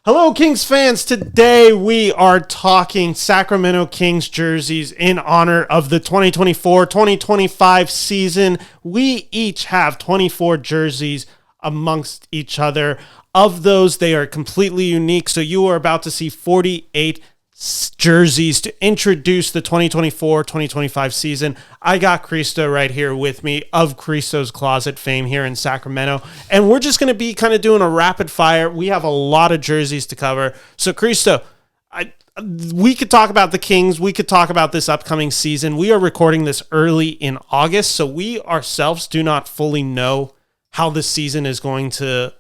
Hello, Kings fans. Today we are talking Sacramento Kings jerseys in honor of the 2024-2025 season. We each have 24 jerseys amongst each other. Of those, they are completely unique. So you are about to see 48 jerseys to introduce the 2024-2025 season. I got Christo right here with me of Christo's Closet fame here in Sacramento. And we're just going to be kind of doing a rapid fire. We have a lot of jerseys to cover. So Christo, we could talk about the Kings. We could talk about this upcoming season. We are recording this early in August, so we ourselves do not fully know how this season is going to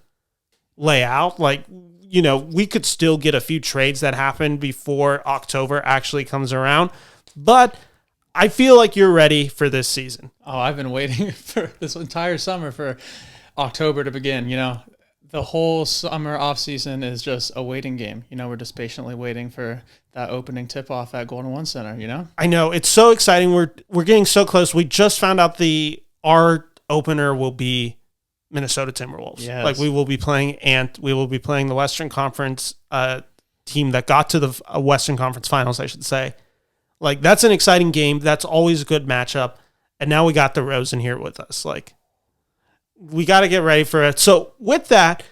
lay out. We could still get a few trades that happen before October actually comes around. But I feel like you're ready for this season. Oh, I've been waiting for this entire summer for October to begin. The whole summer off season is just a waiting game. We're just patiently waiting for that opening tip-off at Golden One Center, I know. It's so exciting. We're getting so close. We just found out our opener will be Minnesota Timberwolves. Yes. We will be playing we will be playing the Western Conference team that got to the Western Conference Finals, I should say. That's an exciting game. That's always a good matchup. And now we got Derozan here with us. We got to get ready for it. So with that,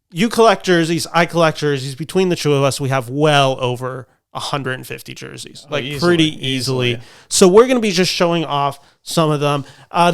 you collect jerseys, I collect jerseys. Between the two of us, we have well over 150 jerseys, pretty easily. So we're going to be just showing off some of them.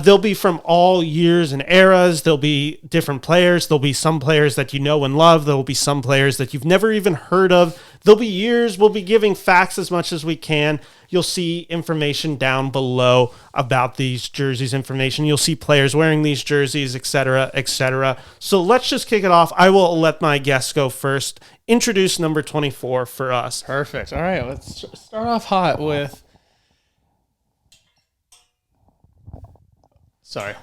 They'll be from all years and eras. There'll be different players. There'll be some players that you know and love. There'll be some players that you've never even heard of. There'll be years. We'll be giving facts as much as we can. You'll see information down below about these jerseys information. You'll see players wearing these jerseys, etc., etc. So let's just kick it off. I will let my guests go first. Introduce number 24 for us. Perfect. All right, let's start off hot with... Sorry,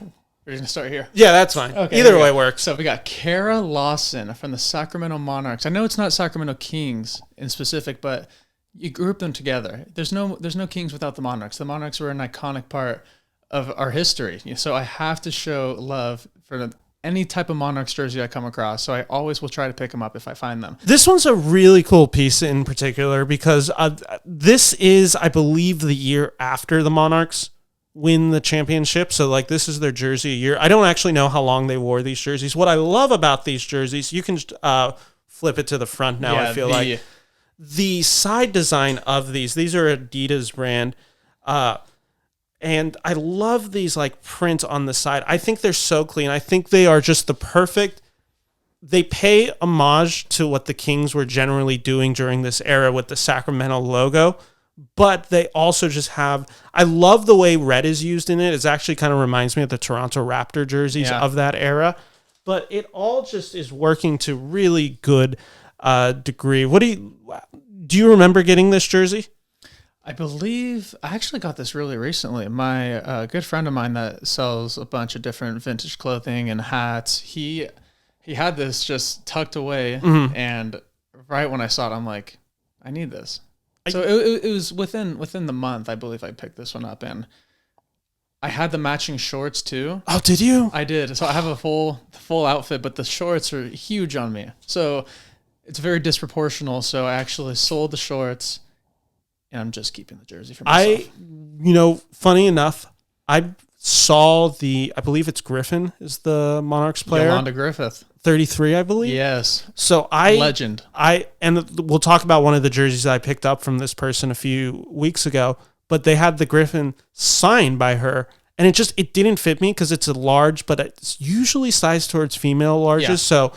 we're going to start here. Yeah, that's fine. Okay, either way works. So we got Kara Lawson from the Sacramento Monarchs. I know it's not Sacramento Kings in specific, but you group them together. There's no Kings without the Monarchs. The Monarchs were an iconic part of our history. So I have to show love for any type of Monarchs jersey I come across. So I always will try to pick them up if I find them. This one's a really cool piece in particular because this is, I believe, the year after the Monarchs win the championship. So this is their jersey year. I don't actually know how long they wore these jerseys. What I love about these jerseys, you can flip it to the front now. I feel like the side design of these are Adidas brand. And I love these prints on the side. I think they're so clean. I think they are just the perfect. They pay homage to what the Kings were generally doing during this era with the Sacramento logo. But they also just have, I love the way red is used in it. It actually kind of reminds me of the Toronto Raptor jerseys of that era. But it all just is working to really good degree. Do you remember getting this jersey? I believe I actually got this really recently. My good friend of mine that sells a bunch of different vintage clothing and hats, he had this just tucked away. Mm-hmm. And right when I saw it, I'm like, I need this. So it was within the month, I believe I picked this one up, and I had the matching shorts too. Oh, did you? I did. So I have a full outfit, but the shorts are huge on me. So it's very disproportional. So I actually sold the shorts, and I'm just keeping the jersey for myself. Funny enough, I saw I believe it's Griffin is the Monarchs player. Yolanda Griffith. 33, I believe. Yes. So legend. And we'll talk about one of the jerseys I picked up from this person a few weeks ago, but they had the Griffin signed by her, and it didn't fit me because it's a large, but it's usually sized towards female larges. Yeah. So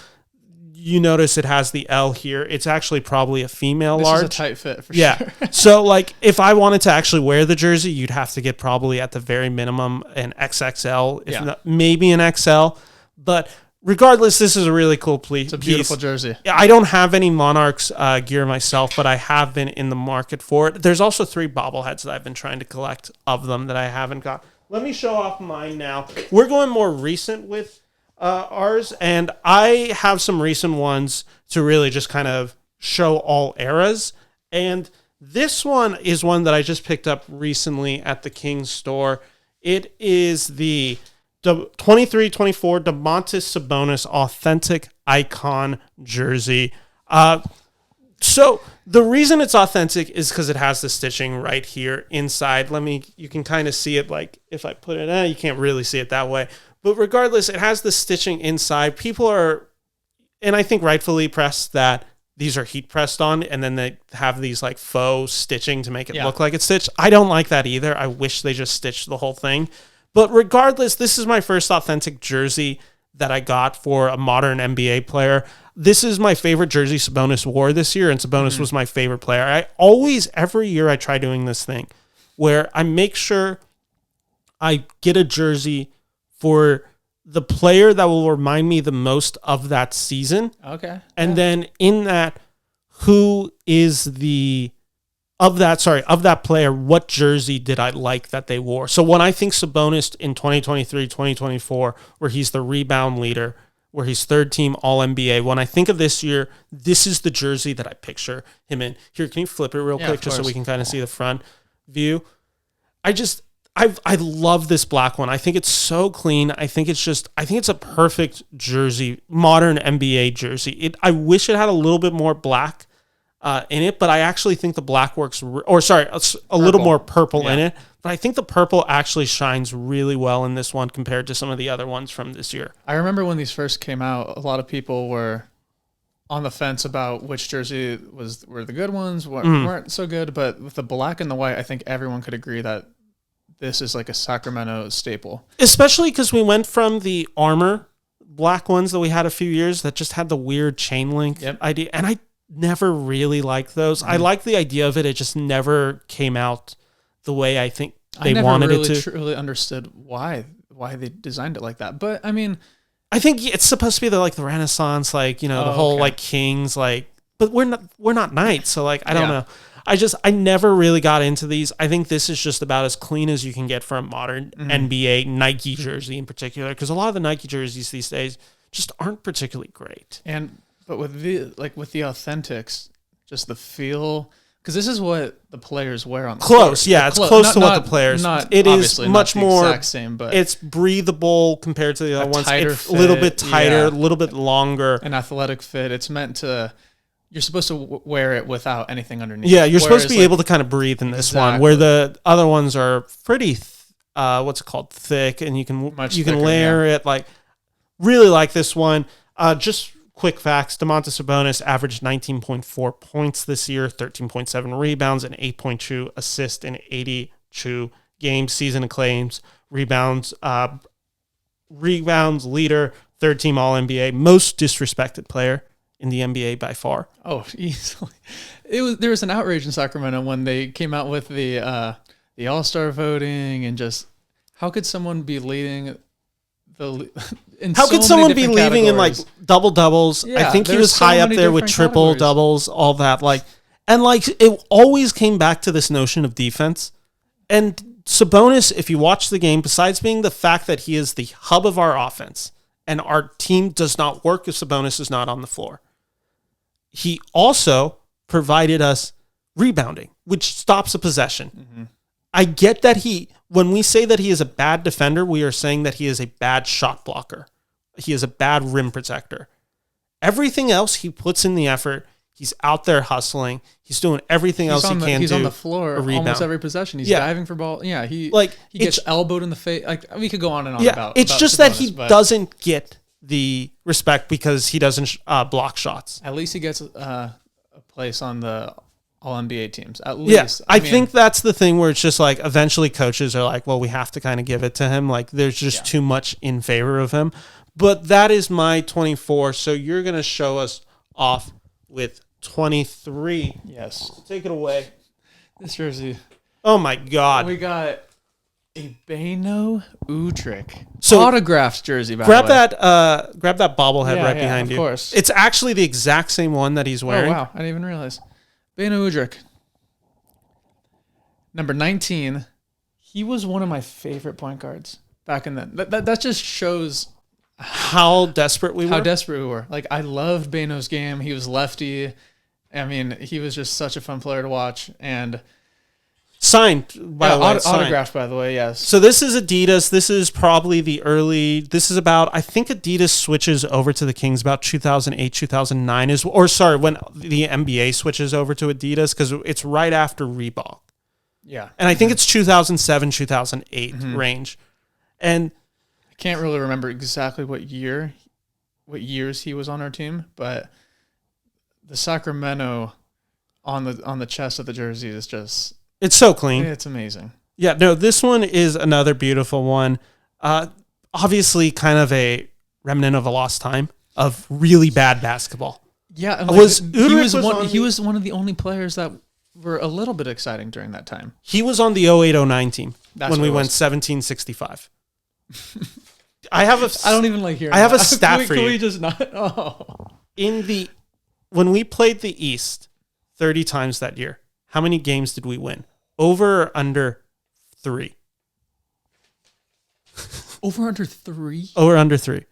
you notice it has the L here. It's actually probably a female large. This is a tight fit for sure. So if I wanted to actually wear the jersey, you'd have to get probably at the very minimum an XXL, if not maybe an XL, but regardless, this is a really cool piece. It's a beautiful jersey. I don't have any Monarchs gear myself, but I have been in the market for it. There's also 3 bobbleheads that I've been trying to collect of them that I haven't got. Let me show off mine now. We're going more recent with ours, and I have some recent ones to really just kind of show all eras. And this one is one that I just picked up recently at the Kings store. It is the 23-24 Domantas Sabonis Authentic Icon jersey. So the reason it's authentic is because it has the stitching right here inside. You can kind of see it, like if I put it in, you can't really see it that way. But regardless, it has the stitching inside. People are, and I think rightfully, pressed that these are heat pressed on, and then they have these like faux stitching to make it look like it's stitched. I don't like that either. I wish they just stitched the whole thing. But regardless, this is my first authentic jersey that I got for a modern NBA player. This is my favorite jersey Sabonis wore this year, and Sabonis was my favorite player. I always, every year I try doing this thing where I make sure I get a jersey for the player that will remind me the most of that season. Okay. And then in that, who is of that player, what jersey did I like that they wore? So when I think Sabonis in 2023, 2024, where he's the rebound leader, where he's third team All-NBA, when I think of this year, this is the jersey that I picture him in. Here, can you flip it real quick just so we can kind of see the front view? I love this black one. I think it's so clean. I think it's a perfect jersey, modern NBA jersey. I wish it had a little bit more black in it, but I actually think the black works, a little more purple in it. But I think the purple actually shines really well in this one compared to some of the other ones from this year. I remember when these first came out, a lot of people were on the fence about which jersey were the good ones, weren't so good. But with the black and the white, I think everyone could agree that this is like a Sacramento staple. Especially because we went from the armor black ones that we had a few years that just had the weird chain link idea. And I never really liked those. I liked the idea of it. It just never came out the way I think they wanted it to. I never truly understood why they designed it like that. But I mean, I think it's supposed to be the Renaissance, the whole Kings, but we're not knights. So I don't know. I never really got into these. I think this is just about as clean as you can get for a modern NBA Nike jersey in particular, because a lot of the Nike jerseys these days just aren't particularly great. But with the authentics, just the feel, because this is what the players wear on the court. Yeah, it's close to what the players. It is much more exact same, but it's breathable compared to the other ones. It's a little bit tighter, a little bit longer, an athletic fit. It's meant to. You're supposed to wear it without anything underneath. Yeah, you're supposed to be able to kind of breathe in this one, where the other ones are pretty, thick, and you can layer it. Really like this one. Just quick facts: Domantas Sabonis averaged 19.4 points this year, 13.7 rebounds, and 8.2 assists in 82 games. Season acclaims, rebounds leader, third team All NBA, most disrespected player in the NBA by far. Oh, easily. There was an outrage in Sacramento when they came out with the All-Star voting, and just how could someone be leading how could someone be leading in double doubles? I think he was high up there with triple doubles, all that. It always came back to this notion of defense. And Sabonis, if you watch the game, besides being the fact that he is the hub of our offense, and our team does not work if Sabonis is not on the floor, he also provided us rebounding, which stops a possession. Mm-hmm. I get that when we say that he is a bad defender, we are saying that he is a bad shot blocker. He is a bad rim protector. Everything else, he puts in the effort. He's out there hustling. He's doing everything else he can do. He's on the floor almost every possession. He's diving for ball. Yeah, he gets elbowed in the face. We could go on and on about it's just Sabonis, that he doesn't get the respect because he doesn't block shots. At least he gets a place on the All-NBA teams. At least. I think that's the thing where it's just eventually coaches are like, well, we have to kind of give it to him. There's just too much in favor of him. But that is my 24. So you're going to show us off with 23. Yes. Take it away. This jersey. Oh my God. We got a Beno Udrih autographed jersey. Grab that bobblehead right behind you. Of course. It's actually the exact same one that he's wearing. Oh wow, I didn't even realize. Beno Udrih, number 19. He was one of my favorite point guards back in then. That just shows how desperate we were. I loved Beno's game. He was lefty. I mean, he was just such a fun player to watch. And Signed, by the way. Signed. Autographed, by the way, yes. So this is Adidas. This is probably this is about, I think Adidas switches over to the Kings about 2008, 2009 when the NBA switches over to Adidas, because it's right after Reebok. Yeah. And I think it's 2007, 2008 range. And I can't really remember exactly what years he was on our team, but the Sacramento on the chest of the jersey is just... It's so clean. It's amazing. Yeah, no, this one is another beautiful one. Obviously kind of a remnant of a lost time of really bad basketball. Yeah, and he was one of the only players that were a little bit exciting during that time. He was on the 08-09 team when we went 17-65. I don't even like hearing I have a stat for you. Can we just not? Oh. When we played the East 30 times that year, how many games did we win? Over or under 3? Over under 3? Over under 3.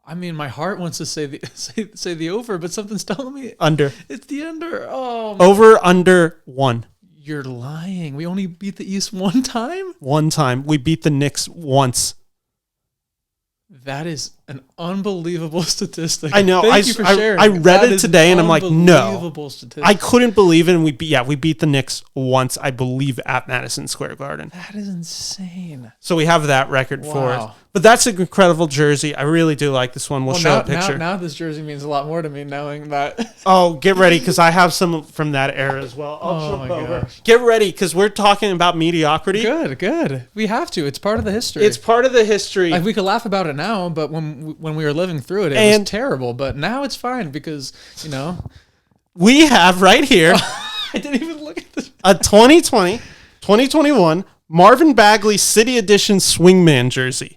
I mean, my heart wants to say the over, but something's telling me under. It's the under. Oh. Over under 1. You're lying. We only beat the East one time? One time. We beat the Knicks once. That is an unbelievable statistic. I know. Thank you for sharing. I read it today, and I'm like, no. I couldn't believe it. And we beat the Knicks once, I believe, at Madison Square Garden. That is insane. So we have that record for us. But that's an incredible jersey. I really do like this one. We'll show a picture. Now this jersey means a lot more to me, knowing that. Oh, get ready, because I have some from that era as well. Oh my gosh. Get ready, because we're talking about mediocrity. Good. We have to. It's part of the history. It's part of the history. Like, we could laugh about it now, but when we were living through it, it was terrible. But now it's fine because, we have right here. I didn't even look at this. A 2020, 2021 Marvin Bagley City Edition Swingman jersey.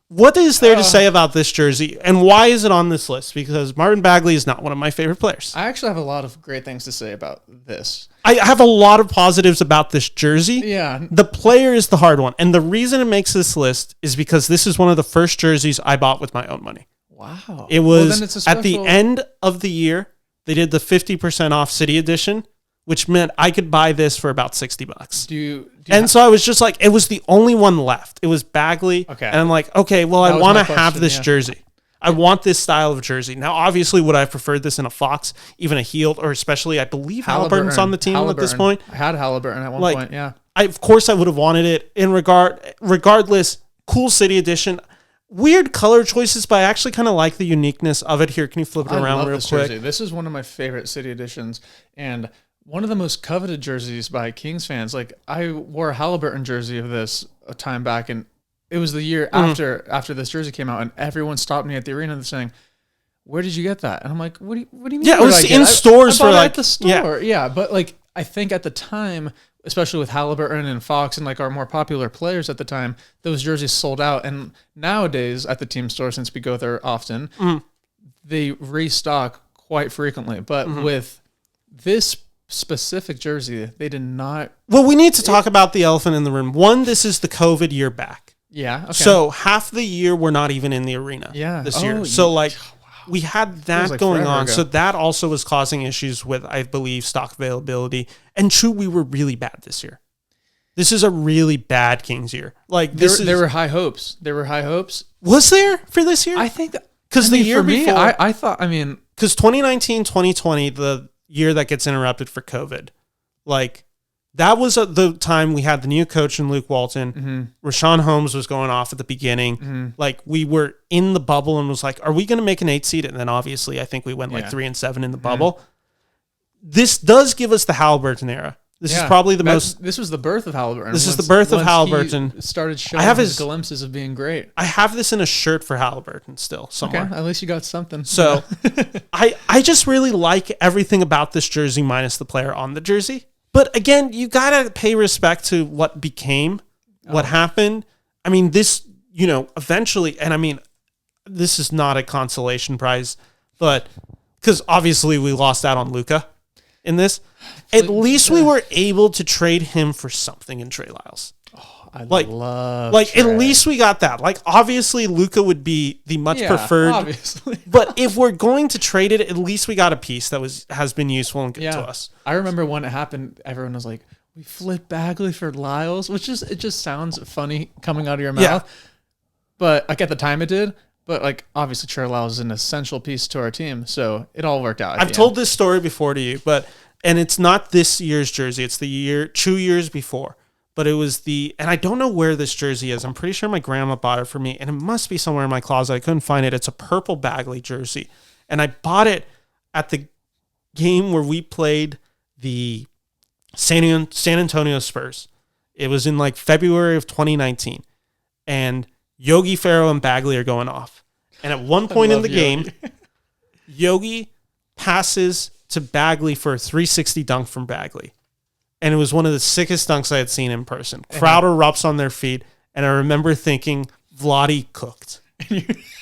What is there to say about this jersey, and why is it on this list? Because Marvin Bagley is not one of my favorite players. I actually have a lot of great things to say about this. I have a lot of positives about this jersey. Yeah. The player is the hard one. And the reason it makes this list is because this is one of the first jerseys I bought with my own money. Wow. It was at the end of the year. They did the 50% off City Edition, which meant I could buy this for about $60. So I was just like, it was the only one left. It was Bagley. Okay. And I'm like, okay, well, I want to have this jersey. I want this style of jersey. Now, obviously, would I have preferred this in a Fox, even a heeled, or especially, I believe Haliburton's on the team at this point. I had Haliburton at one point, yeah. Of course, I would have wanted it. Regardless, cool City Edition. Weird color choices, but I actually kind of like the uniqueness of it. Here, can you flip it around real quick? Jersey. This is one of my favorite City Editions, and one of the most coveted jerseys by Kings fans. Like, I wore a Haliburton jersey of this a time back, and it was the year after this jersey came out, and everyone stopped me at the arena saying, "Where did you get that?" And I'm like, "What do you mean?" Yeah, it was in stores for like at the store. Yeah, but like I think at the time, especially with Haliburton and Fox and like our more popular players at the time, those jerseys sold out. And nowadays at the team store, since we go there often, they restock quite frequently. But with this specific jersey, they did not. Well, we need to talk about the elephant in the room. One, this is the COVID year back. Yeah. Okay. So half the year we're not even in the arena. Yeah. This year. So we had that going on. Ago. So that also was causing issues with, I believe, stock availability. And true, we were really bad this year. This is a really bad Kings year. Like there were high hopes. There were high hopes. Was there for this year? I think that because the year before, I thought. I mean, because 2019, 2020, the year that gets interrupted for COVID, like. That was the time we had the new coach in Luke Walton. Rashawn Holmes was going off at the beginning. Like, we were in the bubble and was like, are we going to make an 8 seed? And then obviously I think we went 3-7 in the bubble. This does give us the Haliburton era. This is probably This was the birth of Haliburton. This is the birth of Haliburton. Started showing his glimpses of being great. I have this in a shirt for Haliburton still somewhere. Okay, at least you got something. So I just really like everything about this jersey minus the player on the jersey. But again, you got to pay respect to what became, what happened. I mean, this, eventually, and I mean, this is not a consolation prize, but because obviously we lost out on Luka in this. At least we were able to trade him for something in Trey Lyles. I Like, love at least we got that. Like, obviously, Luka would be the much preferred. Obviously. But if we're going to trade it, at least we got a piece that has been useful and good to us. I remember when it happened, everyone was like, we flipped Bagley for Lyles, which is, it just sounds funny coming out of your mouth. Yeah. But like at the time it did. But like obviously Trey Lyles is an essential piece to our team, so it all worked out. I've told this story before to you, and it's not this year's jersey. It's the 2 years before. But it was and I don't know where this jersey is. I'm pretty sure my grandma bought it for me, and it must be somewhere in my closet. I couldn't find it. It's a purple Bagley jersey, and I bought it at the game where we played the San Antonio Spurs. It was in like February of 2019, and Yogi Ferrell and Bagley are going off. And at one point in the game, Yogi passes to Bagley for a 360 dunk from Bagley. And it was one of the sickest dunks I had seen in person. Crowd erupts on their feet. And I remember thinking, Vlade cooked.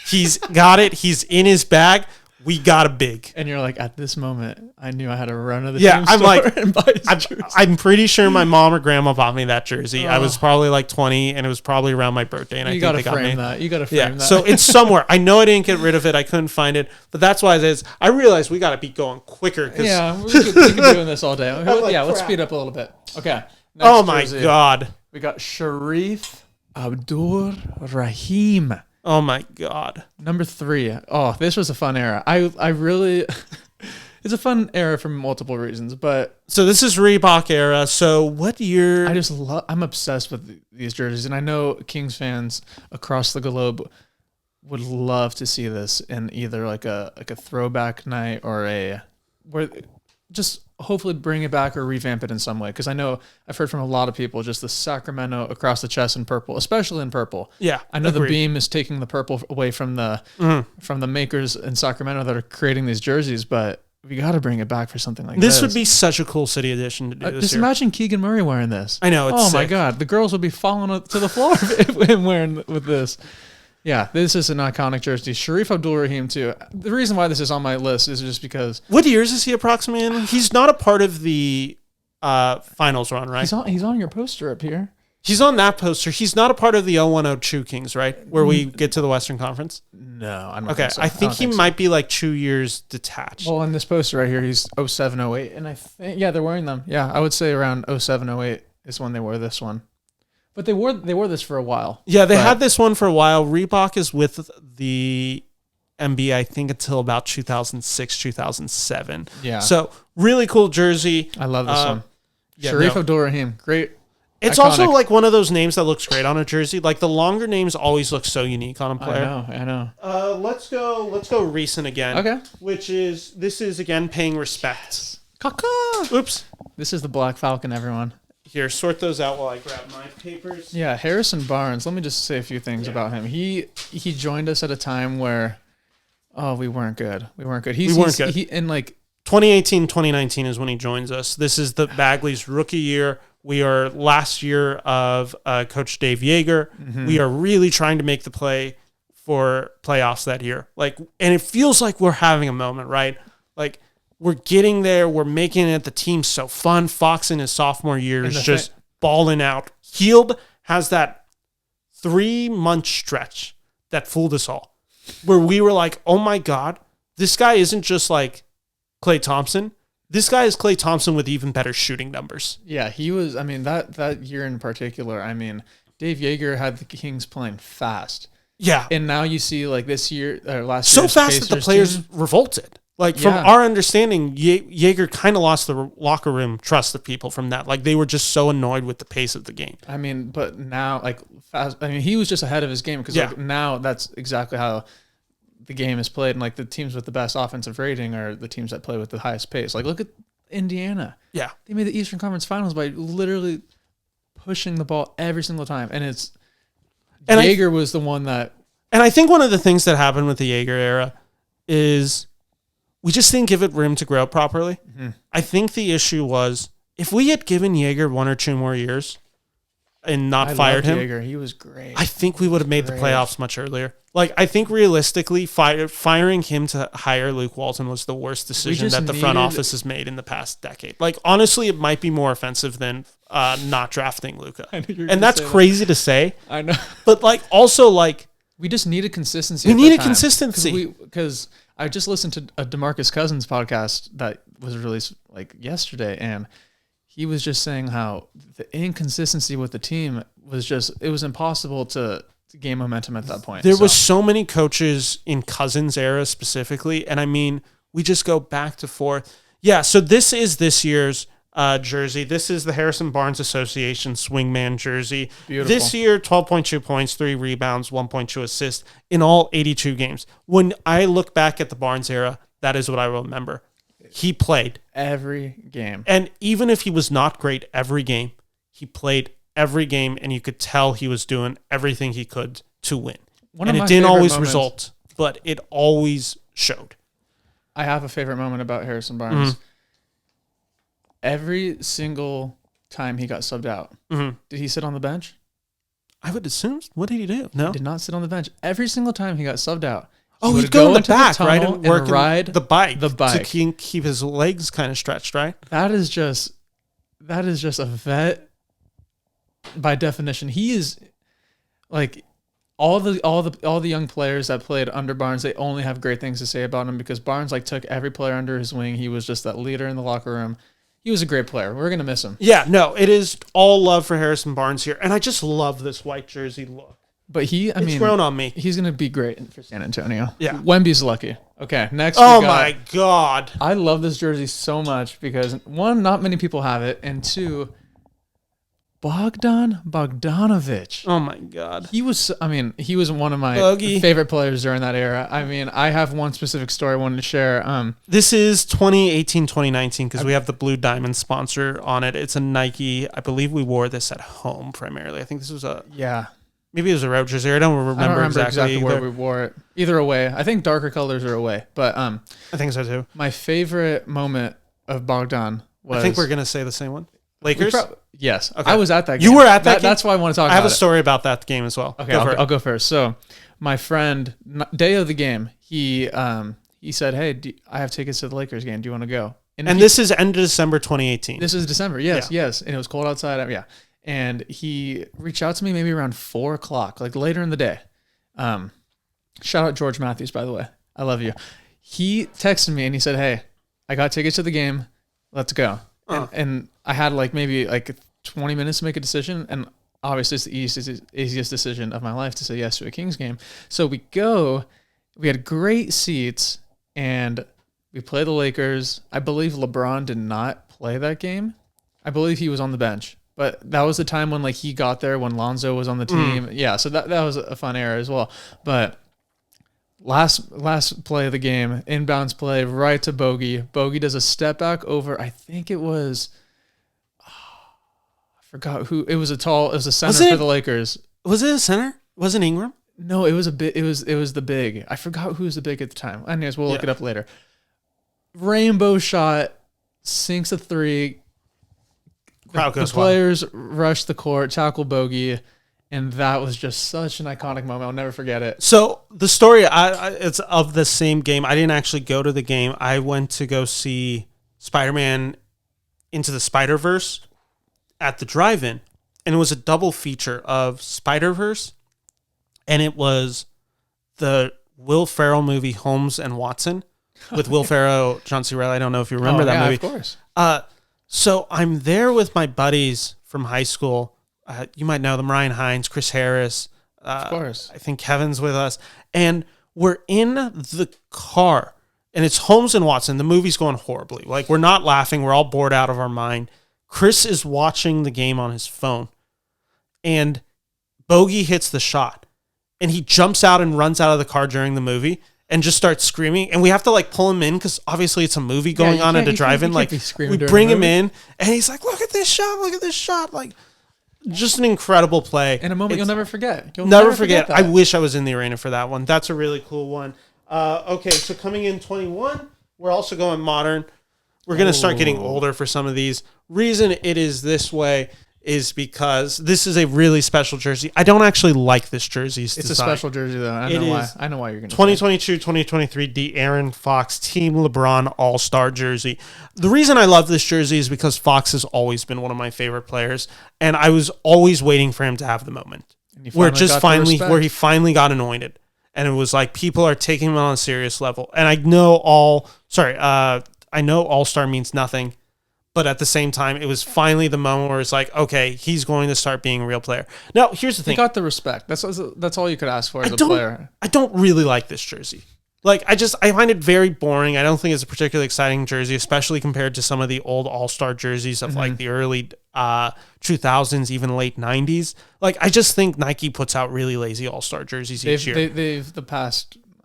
He's got it. He's in his bag. We got a big. And you're like, at this moment, I knew I had to run to the team store like, and buy his jersey. I'm pretty sure my mom or grandma bought me that jersey. I was probably like 20, and it was probably around my birthday. And I think they got me. You got to frame that. So it's somewhere. I know I didn't get rid of it. I couldn't find it. But that's why it is. I realized we got to be going quicker. Yeah, we could be doing this all day. Let's speed up a little bit. Okay. Oh, my God. We got SHAREEF ABDUR-RAHIM. Oh, my God. Number 3. Oh, this was a fun era. I really... It's a fun era for multiple reasons, but... So this is Reebok era. So what year... I'm obsessed with these jerseys, and I know Kings fans across the globe would love to see this in either like a throwback night or where just hopefully bring it back or revamp it in some way. Because I know I've heard from a lot of people just the Sacramento across the chest in purple, especially in purple. Yeah, I know the Beam is taking the purple away from the makers in Sacramento that are creating these jerseys, but we got to bring it back for something like this. This would be such a cool city edition to do this Just year. imagine Keegan Murray wearing this. I know. It's sick. My God, the girls would be falling to the floor if him wearing with this. Yeah, this is an iconic jersey. SHAREEF ABDUR-RAHIM too. The reason why this is on my list is just because... What years is he approximately in? He's not a part of the finals run, right? He's on your poster up here. He's on that poster. He's not a part of the 0102 Kings, right? Where we get to the Western Conference? No, I don't think so. I think he might be like 2 years detached. Well, on this poster right here, he's 07, 08. And I think, they're wearing them. Yeah, I would say around 07, 08 is when they wore this one. But they wore this for a while. Yeah, they had this one for a while. Reebok is with the NBA, I think, until about 2006, 2007. Yeah. So, really cool jersey. I love this one. SHAREEF ABDUR-RAHIM. Great. It's iconic. Also like one of those names that looks great on a jersey. Like the longer names always look so unique on a player. I know. Let's go recent again. Okay. This is again paying respect. Yes. Oops. This is the Black Falcon, everyone. Here, sort those out while I grab my papers. Yeah, Harrison Barnes. Let me just say a few things about him. He joined us at a time where, we weren't good. We weren't good. We weren't good. In like 2018, 2019 is when he joins us. This is the Bagley's rookie year. We are last year of Coach Dave Yeager. Mm-hmm. We are really trying to make the play for playoffs that year. And it feels like we're having a moment, right? Like we're getting there. We're making it. The team's so fun. Fox in his sophomore year is just balling out. Hield has that 3-month stretch that fooled us all, where we were like, oh my God, this guy isn't just like Klay Thompson. This guy is Klay Thompson with even better shooting numbers. Yeah, he was. I mean, that year in particular, I mean, Dave Yeager had the Kings playing fast. Yeah. And now you see, like, this year, or last year, so fast that the players revolted. Like, from our understanding, Yeager kind of lost the locker room trust of people from that. Like, they were just so annoyed with the pace of the game. I mean, but now, like, fast. I mean, he was just ahead of his game because like, now that's exactly how the game is played, and like the teams with the best offensive rating are the teams that play with the highest pace. Like look at Indiana. Yeah. They made the Eastern Conference Finals by literally pushing the ball every single time. And Yeager was the one that... And I think one of the things that happened with the Yeager era is we just didn't give it room to grow properly. Mm-hmm. I think the issue was if we had given Yeager 1 or 2 more years, and not fired him. Jaeger. He was great. I think we would have made the playoffs much earlier. Like, I think realistically, firing him to hire Luke Walton was the worst decision that the front office has made in the past decade. Like, honestly, it might be more offensive than not drafting Luka. And that's crazy to say. I know. But, like, also, like... We just needed consistency. We needed consistency. Because I just listened to a Demarcus Cousins podcast that was released, like, yesterday, and he was just saying how the inconsistency with the team was just... It was impossible to gain momentum at that point. There was so many coaches in Cousins' era specifically, and I mean, we just go back to forth. Yeah, so this is this year's jersey. This is the Harrison Barnes Association Swingman jersey. Beautiful. This year, 12.2 points, 3 rebounds, 1.2 assists in all 82 games. When I look back at the Barnes era, that is what I remember. He played. Every game. And even if he was not great every game, he played every game, and you could tell he was doing everything he could to win. And it didn't always result, but it always showed. I have a favorite moment about Harrison Barnes. Mm-hmm. Every single time he got subbed out, did he sit on the bench? I would assume. What did he do? No. He did not sit on the bench. Every single time he got subbed out. He'd go in the back, right? And work ride the bike. To keep his legs kind of stretched, right? That is just a vet. By definition, he is like all the young players that played under Barnes. They only have great things to say about him because Barnes like took every player under his wing. He was just that leader in the locker room. He was a great player. We're gonna miss him. Yeah, no, it is all love for Harrison Barnes here, and I just love this white jersey look. But it's grown on me. He's gonna be great for San Antonio. Yeah, Wemby's lucky. Okay, next. Oh my God, I love this jersey so much because one, not many people have it, and two, Bogdanovic. Oh my God. He was one of my favorite players during that era. I mean, I have one specific story I wanted to share. This is 2018-2019 because we have the Blue Diamond sponsor on it. It's a Nike. I believe we wore this at home primarily. I think this was maybe it was a road jersey. I don't remember exactly where we wore it. Either away. I think darker colors are away, but I think so too. My favorite moment of Bogdan was... I think we're going to say the same one. Lakers? Yes. Okay. I was at that game. You were at that game? That's why I want to talk about it. I have a story about that game as well. Okay, I'll go first. So my friend, day of the game, he said, hey, I have tickets to the Lakers game. Do you want to go? And this is end of December 2018. This is December. Yes. And it was cold outside. Yeah. And he reached out to me maybe around 4 o'clock, like later in the day. Shout out George Matthews, by the way. I love you. He texted me and he said, hey, I got tickets to the game. Let's go. And I had maybe 20 minutes to make a decision. And obviously it's the easiest decision of my life to say yes to a Kings game. So we had great seats and we play the Lakers. I believe LeBron did not play that game. I believe he was on the bench. But that was the time when he got there when Lonzo was on the team. Yeah, so that was a fun era as well. But last play of the game, inbounds play right to Bogey. Bogey does a step back over. I think it was. I forgot who. It was a center for the Lakers. Was it a center? Was it Ingram? No, it was a bit. It was the big. I forgot who was the big at the time. Anyways, we'll look it up later. Rainbow shot, sinks a three. The players rushed the court, tackle Bogey, and that was just such an iconic moment. I'll never forget it. So the story, it's of the same game. I didn't actually go to the game. I went to go see Spider-Man Into the Spider-Verse at the drive-in, and it was a double feature of Spider-Verse, and it was the Will Ferrell movie Holmes and Watson with Will Ferrell, John C. Reilly. I don't know if you remember that movie. Of course. So I'm there with my buddies from high school. You might know them, Ryan Hines, Chris Harris. Of course. I think Kevin's with us. And we're in the car, and it's Holmes and Watson. The movie's going horribly. We're not laughing. We're all bored out of our mind. Chris is watching the game on his phone, and Bogey hits the shot, and he jumps out and runs out of the car during the movie and just starts screaming, and we have to pull him in because obviously it's a movie going on at a drive-in. We bring him in, and he's like, "Look at this shot! Just an incredible play." In a moment you'll never forget. You'll never forget. I wish I was in the arena for that one. That's a really cool one. Okay, so coming in 21, we're also going modern. We're going to start getting older for some of these. Reason it is this way is because this is a really special jersey. I don't actually like this jersey's It's design. a special jersey, though. I know why you're going to 2022-2023 De'Aaron Fox Team LeBron All-Star jersey. The reason I love this jersey is because Fox has always been one of my favorite players, and I was always waiting for him to have the moment where he finally got anointed. And it was like people are taking him on a serious level. And I know All-Star means nothing. But at the same time, it was finally the moment where it's like, okay, he's going to start being a real player. Now, here's the thing. He got the respect. That's all you could ask for as a player. I don't really like this jersey. Like, I find it very boring. I don't think it's a particularly exciting jersey, especially compared to some of the old All-Star jerseys of like the early 2000s, even late 90s. Like, I just think Nike puts out really lazy All-Star jerseys each year.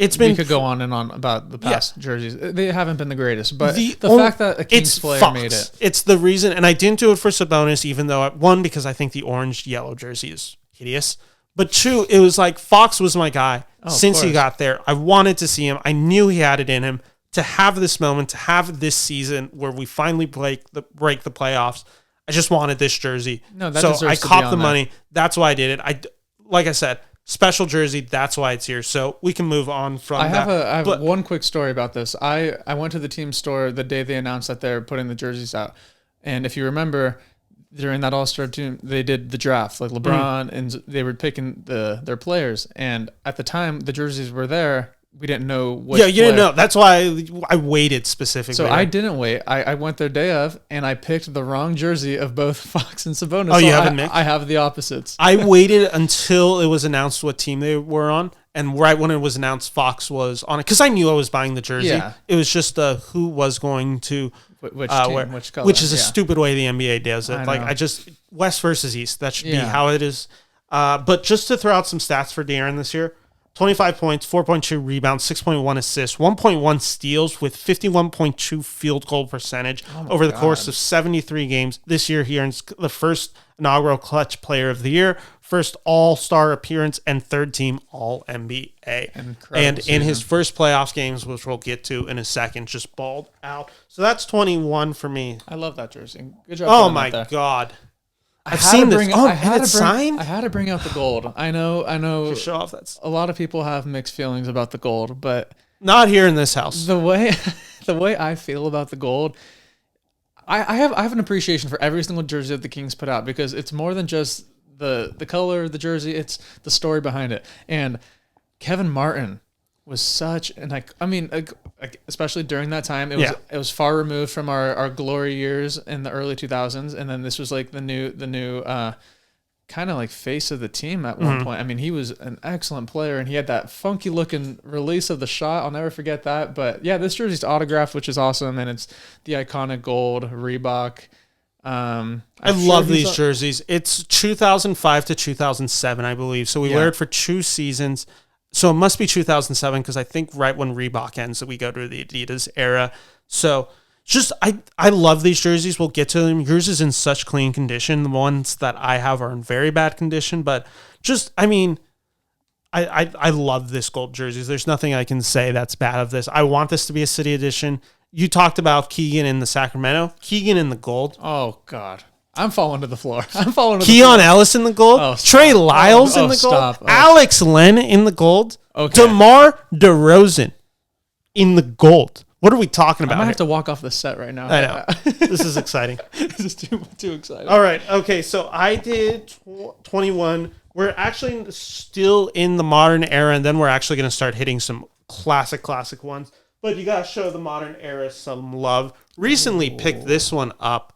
We could go on and on about the past jerseys. They haven't been the greatest, but the fact that a Kings player made it. It's the reason, and I didn't do it for Sabonis, even though, one, because I think the orange-yellow jersey is hideous, but two, it was like Fox was my guy since he got there. I wanted to see him. I knew he had it in him. To have this moment, to have this season where we finally break the playoffs, I just wanted this jersey. No, that so I copped the money. That's why I did it. Like I said, special jersey, that's why it's here. So we can move on from that. I have one quick story about this. I went to the team store the day they announced that they're putting the jerseys out. And if you remember, during that All-Star team, they did the draft. Like LeBron, and they were picking their players. And at the time, the jerseys were there. We didn't know what. Yeah, you didn't know. That's why I waited specifically. So I didn't wait. I went their day of, and I picked the wrong jersey of both Fox and Sabonis. Oh, you haven't mixed? I have the opposites. I waited until it was announced what team they were on, and right when it was announced Fox was on it, because I knew I was buying the jersey. Yeah. It was just who was going to which team, which color, which is a stupid way the NBA does it. West versus East. That should be how it is. But just to throw out some stats for De'Aaron this year. 25 points, 4.2 rebounds, 6.1 assists, 1.1 steals with 51.2 field goal percentage over the course of 73 games. This year, he earns the first inaugural Clutch Player of the Year, first All-Star appearance, and third team All-NBA. And in his first playoff games, which we'll get to in a second, just balled out. So that's 21 for me. I love that jersey. Good job. Oh, my God. I've seen this. I had to bring out the gold. I know. Show off that. A lot of people have mixed feelings about the gold, but not here in this house. The way I feel about the gold, I have an appreciation for every single jersey that the Kings put out because it's more than just the color, the jersey. It's the story behind it. And Kevin Martin was such especially during that time, it was far removed from our glory years in the early 2000s, and then this was like the new kind of like face of the team at one point. I mean, he was an excellent player, and he had that funky looking release of the shot. I'll never forget that. But yeah, this jersey's autographed, which is awesome, and it's the iconic gold Reebok. I love these jerseys. It's 2005 to 2007, I believe. So we wear it for 2 seasons. So it must be 2007 because I think right when Reebok ends, we go to the Adidas era. So just I love these jerseys. We'll get to them. Yours is in such clean condition. The ones that I have are in very bad condition. But just, I mean, I love this gold jerseys. There's nothing I can say that's bad of this. I want this to be a city edition. You talked about Keegan in the Sacramento. Keegan in the gold. Oh, God. I'm falling to the floor. Keon Ellis in the gold. Trey Lyles in the gold. Alex Len in the gold. Okay. DeMar DeRozan in the gold. What are we talking about? I might have to walk off the set right now. I know. This is exciting. This is too exciting. All right. Okay. So I did 21. We're actually still in the modern era, and then we're actually going to start hitting some classic ones. But you got to show the modern era some love. Recently picked this one up.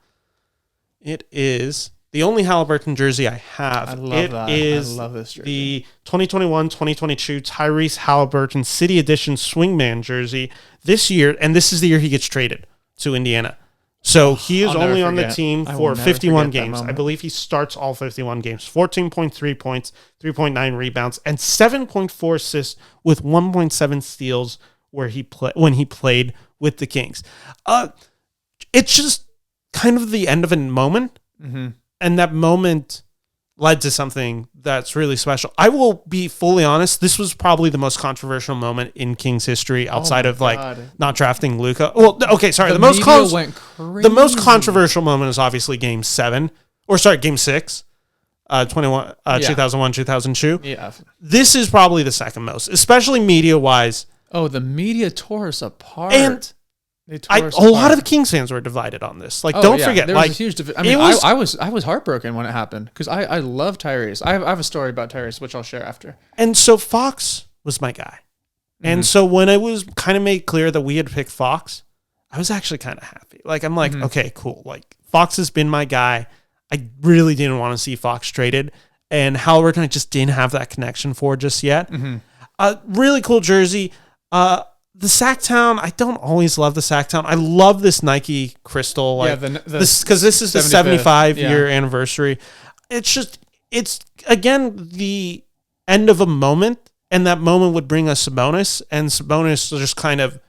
It is the only Haliburton jersey I have. I love that. I love this jersey. The 2021-2022 Tyrese Haliburton City Edition Swingman jersey this year, and this is the year he gets traded to Indiana. So he is only on the team for 51 games. I believe he starts all 51 games. 14.3 points, 3.9 rebounds, and 7.4 assists with 1.7 steals when he played with the Kings. It's just kind of the end of a moment, and that moment led to something that's really special. I will be fully honest, this was probably the most controversial moment in Kings history outside of not drafting Luka. Well, okay, sorry. The most controversial moment is obviously Game 7, or sorry, Game 6, 2001, 2002. Yeah. This is probably the second most, especially media-wise. Oh, the media tore us apart. And a lot of the Kings fans were divided on this. Like, don't forget, there like, was a huge I was heartbroken when it happened because I love Tyrese. I have a story about Tyrese which I'll share after. And so Fox was my guy. And so when it was kind of made clear that we had picked Fox, I was actually kind of happy. Like, I'm like, okay, cool. Like, Fox has been my guy. I really didn't want to see Fox traded. And Haliburton, I just didn't have that connection for just yet. Really cool jersey. The Sacktown, I don't always love the Sacktown. I love this Nike crystal. Like, because this is the 75-year anniversary. It's again, the end of a moment. And that moment would bring us Sabonis. And Sabonis just kind of...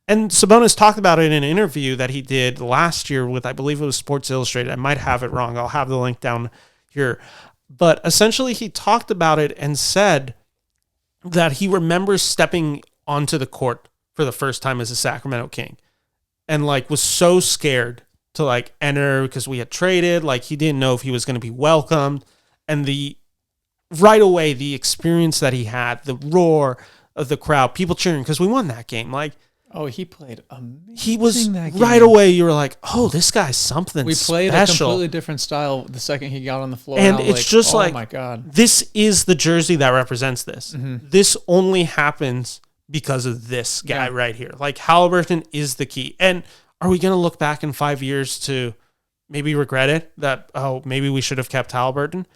And Sabonis talked about it in an interview that he did last year with, I believe it was Sports Illustrated. I might have it wrong. I'll have the link down here. But essentially, he talked about it and said that he remembers stepping onto the court for the first time as a Sacramento King. And, like, was so scared to, like, enter because we had traded. Like, he didn't know if he was going to be welcomed. And right away, the experience that he had, the roar of the crowd, people cheering because we won that game. Like, oh, he played amazing. He was that game. Right away. You were like, oh, this guy's something. We played special. a completely different style the second he got on the floor, and it's just oh like, my god, this is the jersey that represents this. This only happens because of this guy right here. Like, Haliburton is the key. And are we going to look back in 5 years to maybe regret it that maybe we should have kept Haliburton?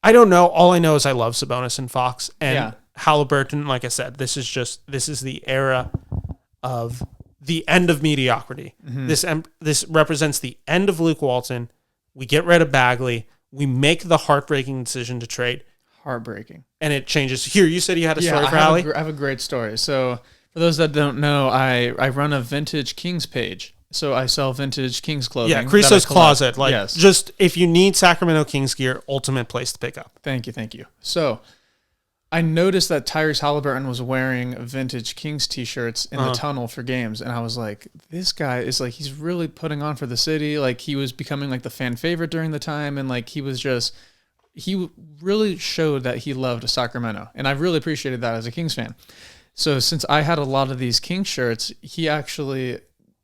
I don't know. All I know is I love Sabonis and Fox and Haliburton. Like I said, this is the era of the end of mediocrity. This represents the end of Luke Walton. We get rid of Bagley. We make the heartbreaking decision to trade. Heartbreaking. And it changes. Here, you said you had a story for Ali? I have a great story. So for those that don't know, I run a vintage Kings page. So I sell vintage Kings clothing. Yeah, Christo's Closet. Like, yes. Just if you need Sacramento Kings gear, ultimate place to pick up. Thank you. So I noticed that Tyrese Haliburton was wearing vintage Kings t-shirts in the tunnel for games. And I was like, this guy is like, he's really putting on for the city. Like, he was becoming like the fan favorite during the time. And like, he really showed that he loved Sacramento. And I really appreciated that as a Kings fan. So since I had a lot of these Kings shirts, he actually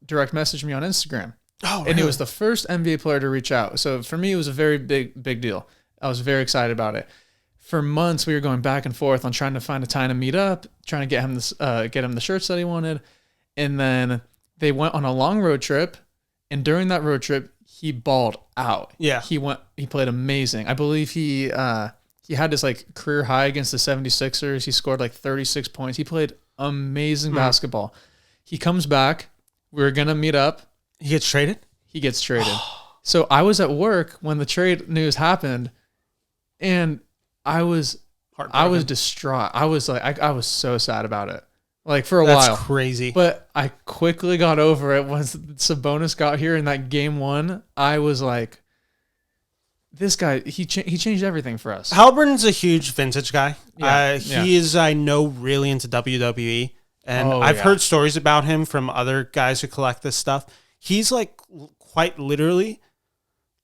direct messaged me on Instagram. Oh, really? And he was the first NBA player to reach out. So for me, it was a very big deal. I was very excited about it. For months, we were going back and forth on trying to find a time to meet up, trying to get him the shirts that he wanted. And then they went on a long road trip. And during that road trip, he balled out. Yeah. He played amazing. I believe he had this like career high against the 76ers. He scored like 36 points. He played amazing basketball. He comes back. We were going to meet up. He gets traded? He gets traded. So I was at work when the trade news happened, and I was distraught. I was like, I was so sad about it. Like, for a while. That's crazy. But I quickly got over it once Sabonis got here in that game one. I was like, this guy, he changed everything for us. Haliburton's a huge vintage guy. He is, I know, really into WWE. And I've heard stories about him from other guys who collect this stuff. He's like quite literally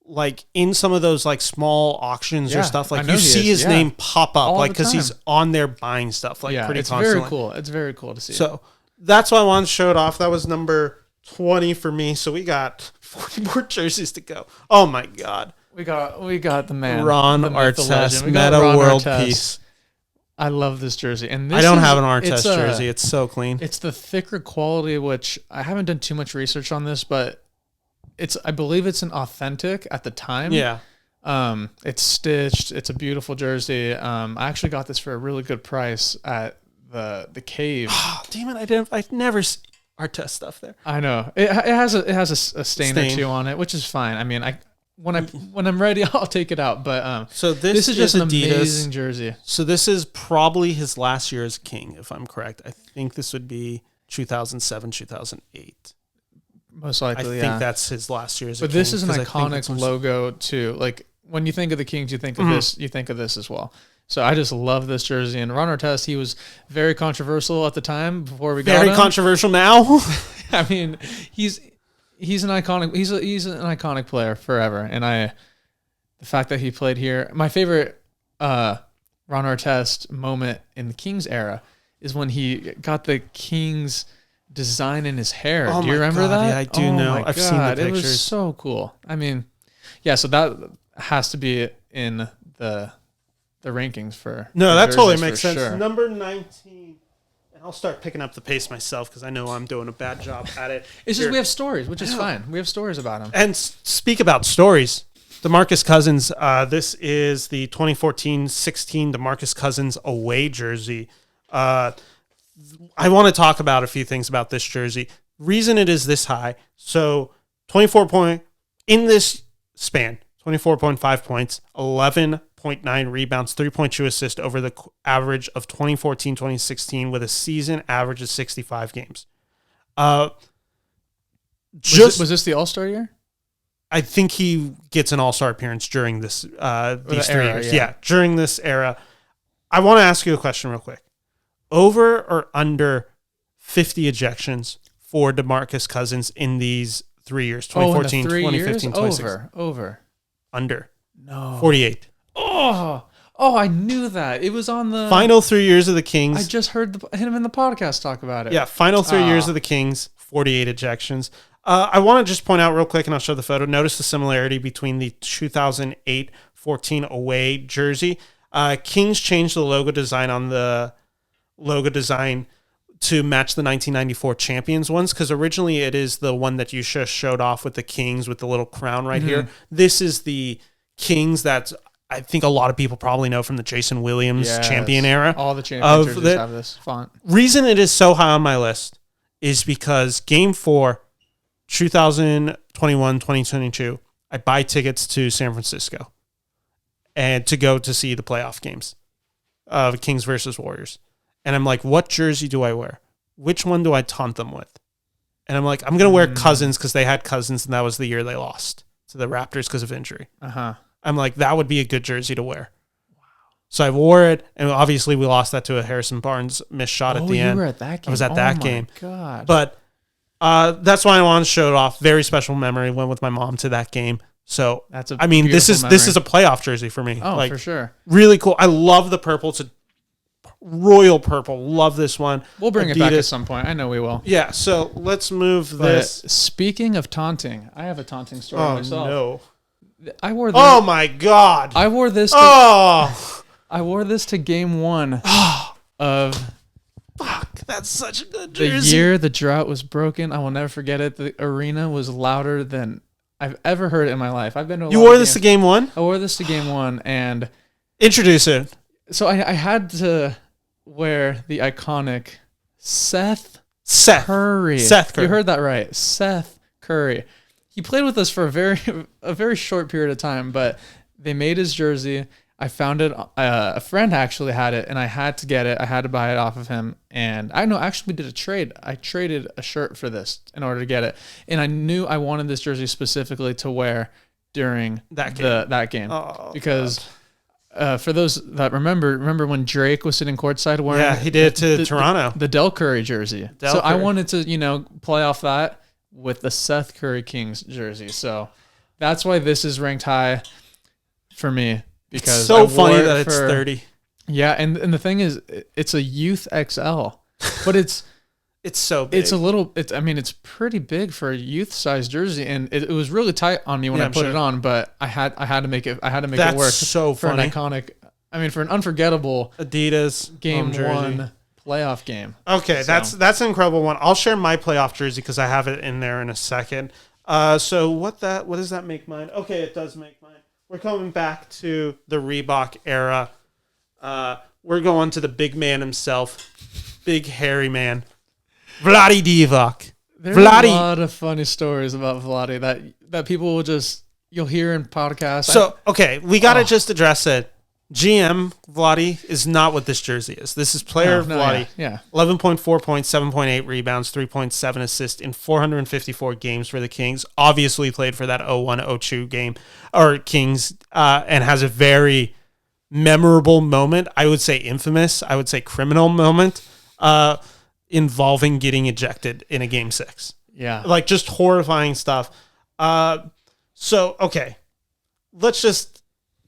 like in some of those like small auctions or stuff. Like, you see his name pop up like because he's on there buying stuff like pretty constantly. Very cool. It's very cool to see. So that's why I wanted to show it off. That was number 20 for me. So we got 40 more jerseys to go. Oh my God. We got the man. Ron Artest, Meta World Peace. I love this jersey. And I don't have an Artest jersey. It's so clean. It's the thicker quality, which I haven't done too much research on this, but I believe it's an authentic at the time. Yeah. It's stitched. It's a beautiful jersey. I actually got this for a really good price at the Cave. Oh, damn it! I never see Artest stuff there. I know it has a stain or two on it, which is fine. I mean, when I'm ready, I'll take it out. But so this is just an Adidas amazing jersey. So this is probably his last year as King, if I'm correct. I think this would be 2007, 2008. Most likely, I think that's his last year as a King. But this is an iconic logo too. Like, when you think of the Kings, you think of this. You think of this as well. So I just love this jersey. And Ron Artest, he was very controversial at the time before we got him. Very controversial now. I mean, he's an iconic. He's an iconic player forever. And the fact that he played here. My favorite Ron Artest moment in the Kings era is when he got the Kings design in his hair. Oh do you remember that? Yeah, I do know. I've seen the pictures. It was so cool. I mean, yeah, so that has to be in the rankings for that totally jerseys makes for sense. sure. Number 19, and I'll start picking up the pace myself because I know I'm doing a bad job at it. It's just we have stories, which is fine. We have stories about him. And speak about stories. DeMarcus Cousins, this is the 2014-16 DeMarcus Cousins away jersey. I want to talk about a few things about this jersey. Reason it is this high. So in this span, 24.5 points, 11.9 rebounds, 3.2 assists over the average of 2014-2016 with a season average of 65 games. Was this the All-Star year? I think he gets an all-star appearance during this these 3 years. Yeah, during this era. I want to ask you a question real quick. Over or under 50 ejections for DeMarcus Cousins in these 3 years, 2014, 2015, 2016? Over. Under. No. 48. Oh, I knew that. It was on the final 3 years of the Kings. I just heard him in the podcast talk about it. Yeah, final 3 years of the Kings, 48 ejections. I want to just point out real quick, and I'll show the photo. Notice the similarity between the 2008-14 away jersey. Kings changed the logo design on the logo design to match the 1994 champions ones, because originally it is the one that you just showed off with the Kings with the little crown right here. This is the Kings that I think a lot of people probably know from the Jason Williams champion era. All the champion jerseys have this font. Reason it is so high on my list is because Game 4, 2021-2022, I buy tickets to San Francisco and to go to see the playoff games of Kings versus Warriors. And I'm like, what jersey do I wear? Which one do I taunt them with? And I'm like, I'm going to wear Cousins because they had Cousins and that was the year they lost to the Raptors because of injury. I'm like, that would be a good jersey to wear. Wow. So I wore it, and obviously we lost that to a Harrison Barnes missed shot at the end. You were at that game. I was at that game. God. But that's why I wanted to show it off. Very special memory. Went with my mom to that game. So this is a playoff jersey for me. Oh, for sure. Really cool. I love the purple. It's a royal purple. Love this one. We'll bring it back at some point. I know we will. Yeah. So let's move this. Speaking of taunting, I have a taunting story myself. No. I wore this. Oh my God. I wore this. I wore this to Game 1 of. Fuck, that's such a good jersey. The year the drought was broken. I will never forget it. The arena was louder than I've ever heard it in my life. I've been to. You wore this to Game 1? I wore this to Game 1, and introduce it. So I had to wear the iconic Seth Curry. Seth Curry. You heard that right. Seth Curry. He played with us for a very short period of time, but they made his jersey. I found it. A friend actually had it, and I had to get it. I had to buy it off of him. And I know, actually, we did a trade. I traded a shirt for this in order to get it. And I knew I wanted this jersey specifically to wear during that game. Oh, because for those that remember when Drake was sitting courtside wearing... Yeah, he did to Toronto. The Del Curry jersey. I wanted to, play off that with the Seth Curry Kings jersey. So that's why this is ranked high for me. Because it's so funny that it's 30. Yeah, and the thing is, it's a Youth XL, but it's so big. It's pretty big for a youth size jersey, and it was really tight on me when I put it on. But I had to make it work. That's so funny. For an unforgettable Adidas Game 1 playoff game. Okay, so. That's an incredible one. I'll share my playoff jersey because I have it in there in a second. So what does that make mine? Okay, it does make mine. We're coming back to the Reebok era. We're going to the big man himself, big hairy man, Vlade Divac. There's a lot of funny stories about Vlade that people will you'll hear in podcasts. So, okay, we got to just address it. GM Vlade is not what this jersey is. This is player Vlade. Yeah. 11.4 points, 7.8 rebounds, 3.7 assists in 454 games for the Kings. Obviously played for that 01-02 game or Kings and has a very memorable moment. I would say infamous. I would say criminal moment involving getting ejected in a Game 6. Yeah. Like, just horrifying stuff. So, okay. Let's just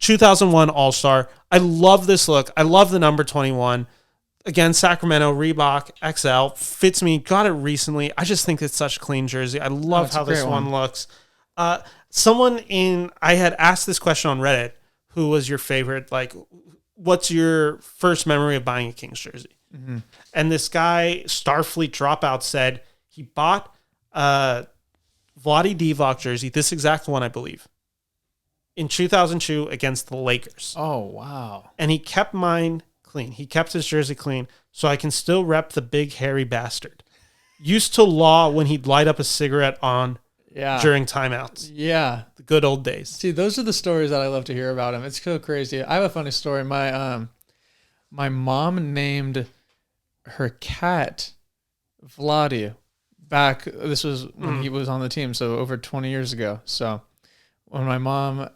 2001 All-Star. I love this look. I love the number 21. Again, Sacramento, Reebok, XL. Fits me. Got it recently. I just think it's such a clean jersey. I love how this one looks. I had asked this question on Reddit. Who was your favorite? Like, what's your first memory of buying a Kings jersey? Mm-hmm. And this guy, Starfleet Dropout, said he bought a Vlade Divac jersey, this exact one, I believe, in 2002 against the Lakers. Oh, wow. And he kept mine clean. He kept his jersey clean so I can still rep the big hairy bastard. Used to law when he'd light up a cigarette on during timeouts. Yeah. The good old days. See, those are the stories that I love to hear about him. It's so crazy. I have a funny story. My mom named her cat Vlade back. This was when he was on the team, so over 20 years ago. So when my mom,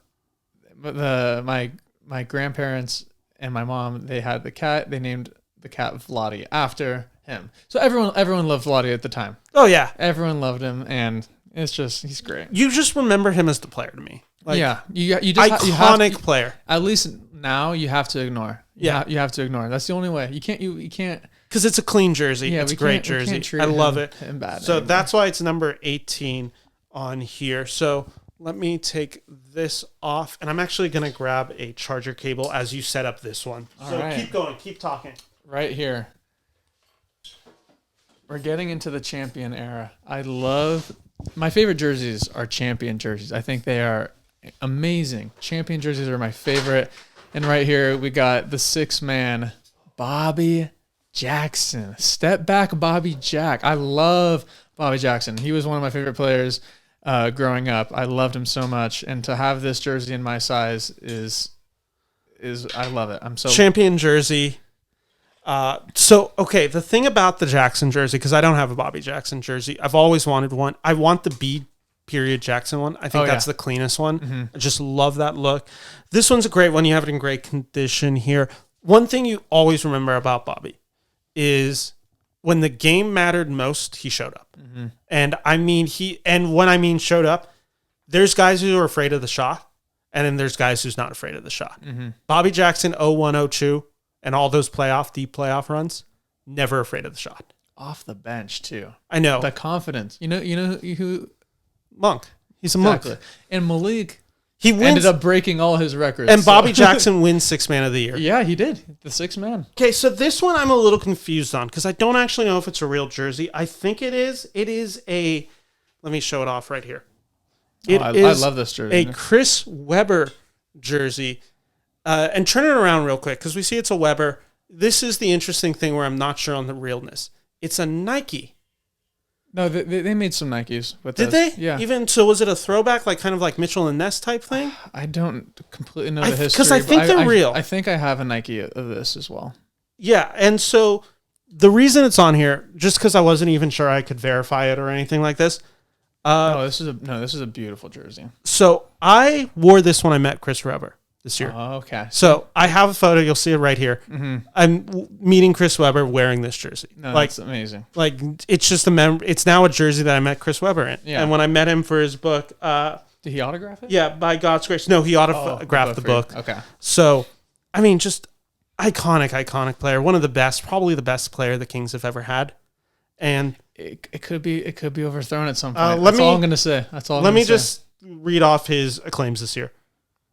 my grandparents and my mom, they had the cat. They named the cat Vlade after him. So everyone loved Vlade at the time. Oh yeah, everyone loved him, and it's just he's great. You just remember him as the player to me. Like, yeah, you just iconic player. At least now you have to ignore. You have to ignore. That's the only way. You can't. Because it's a clean jersey. Yeah, it's a great jersey. I love it. So that's why it's number 18 on here. So let me take this off. And I'm actually going to grab a charger cable as you set up this one. So keep going. Keep talking. Right here. We're getting into the champion era. I love... My favorite jerseys are champion jerseys. I think they are amazing. Champion jerseys are my favorite. And right here, we got the 6-man Bobby Jackson. Step back, Bobby Jack. I love Bobby Jackson. He was one of my favorite players growing up. I loved him so much. And to have this jersey in my size is I love it. I'm so champion jersey. The thing about the Jackson jersey, because I don't have a Bobby Jackson jersey, I've always wanted one. I want the B period Jackson one. I think that's the cleanest one. Mm-hmm. I just love that look. This one's a great one. You have it in great condition here. One thing you always remember about Bobby is when the game mattered most, he showed up. Mm-hmm. And when I mean showed up, there's guys who are afraid of the shot, and then there's guys who's not afraid of the shot. Mm-hmm. Bobby Jackson, 01-02, and all those deep playoff runs, never afraid of the shot. Off the bench, too. I know. The confidence. You know who? Monk. He's a monk. And Malik... He ended up breaking all his records. And Bobby Jackson wins 6 man of the year. Yeah, he did. The 6 man. Okay, so this one I'm a little confused on because I don't actually know if it's a real jersey. I think it is. It is a... Let me show it off right here. I love this jersey. A Chris Webber jersey. And turn it around real quick because we see it's a Webber. This is the interesting thing where I'm not sure on the realness. It's a Nike. No, they made some Nikes with this. Did they? Yeah. Even so, was it a throwback, like kind of like Mitchell and Ness type thing? I don't completely know the history. Because I think they're real. I think I have a Nike of this as well. Yeah, and so the reason it's on here, just because I wasn't even sure I could verify it or anything like this. This is a beautiful jersey. So I wore this when I met Chris Webber this year. Oh, okay. So I have a photo. You'll see it right here. Mm-hmm. I'm meeting Chris Webber wearing this jersey. No, that's amazing. Like it's just it's now a jersey that I met Chris Webber in. Yeah. And when I met him for his book, did he autograph it? Yeah, by God's grace. No, he autographed the book. Okay. So, I mean, just iconic player. One of the best, probably the best player the Kings have ever had. And it could be overthrown at some point. That's all I'm going to say. Let me just read off his acclaims this year.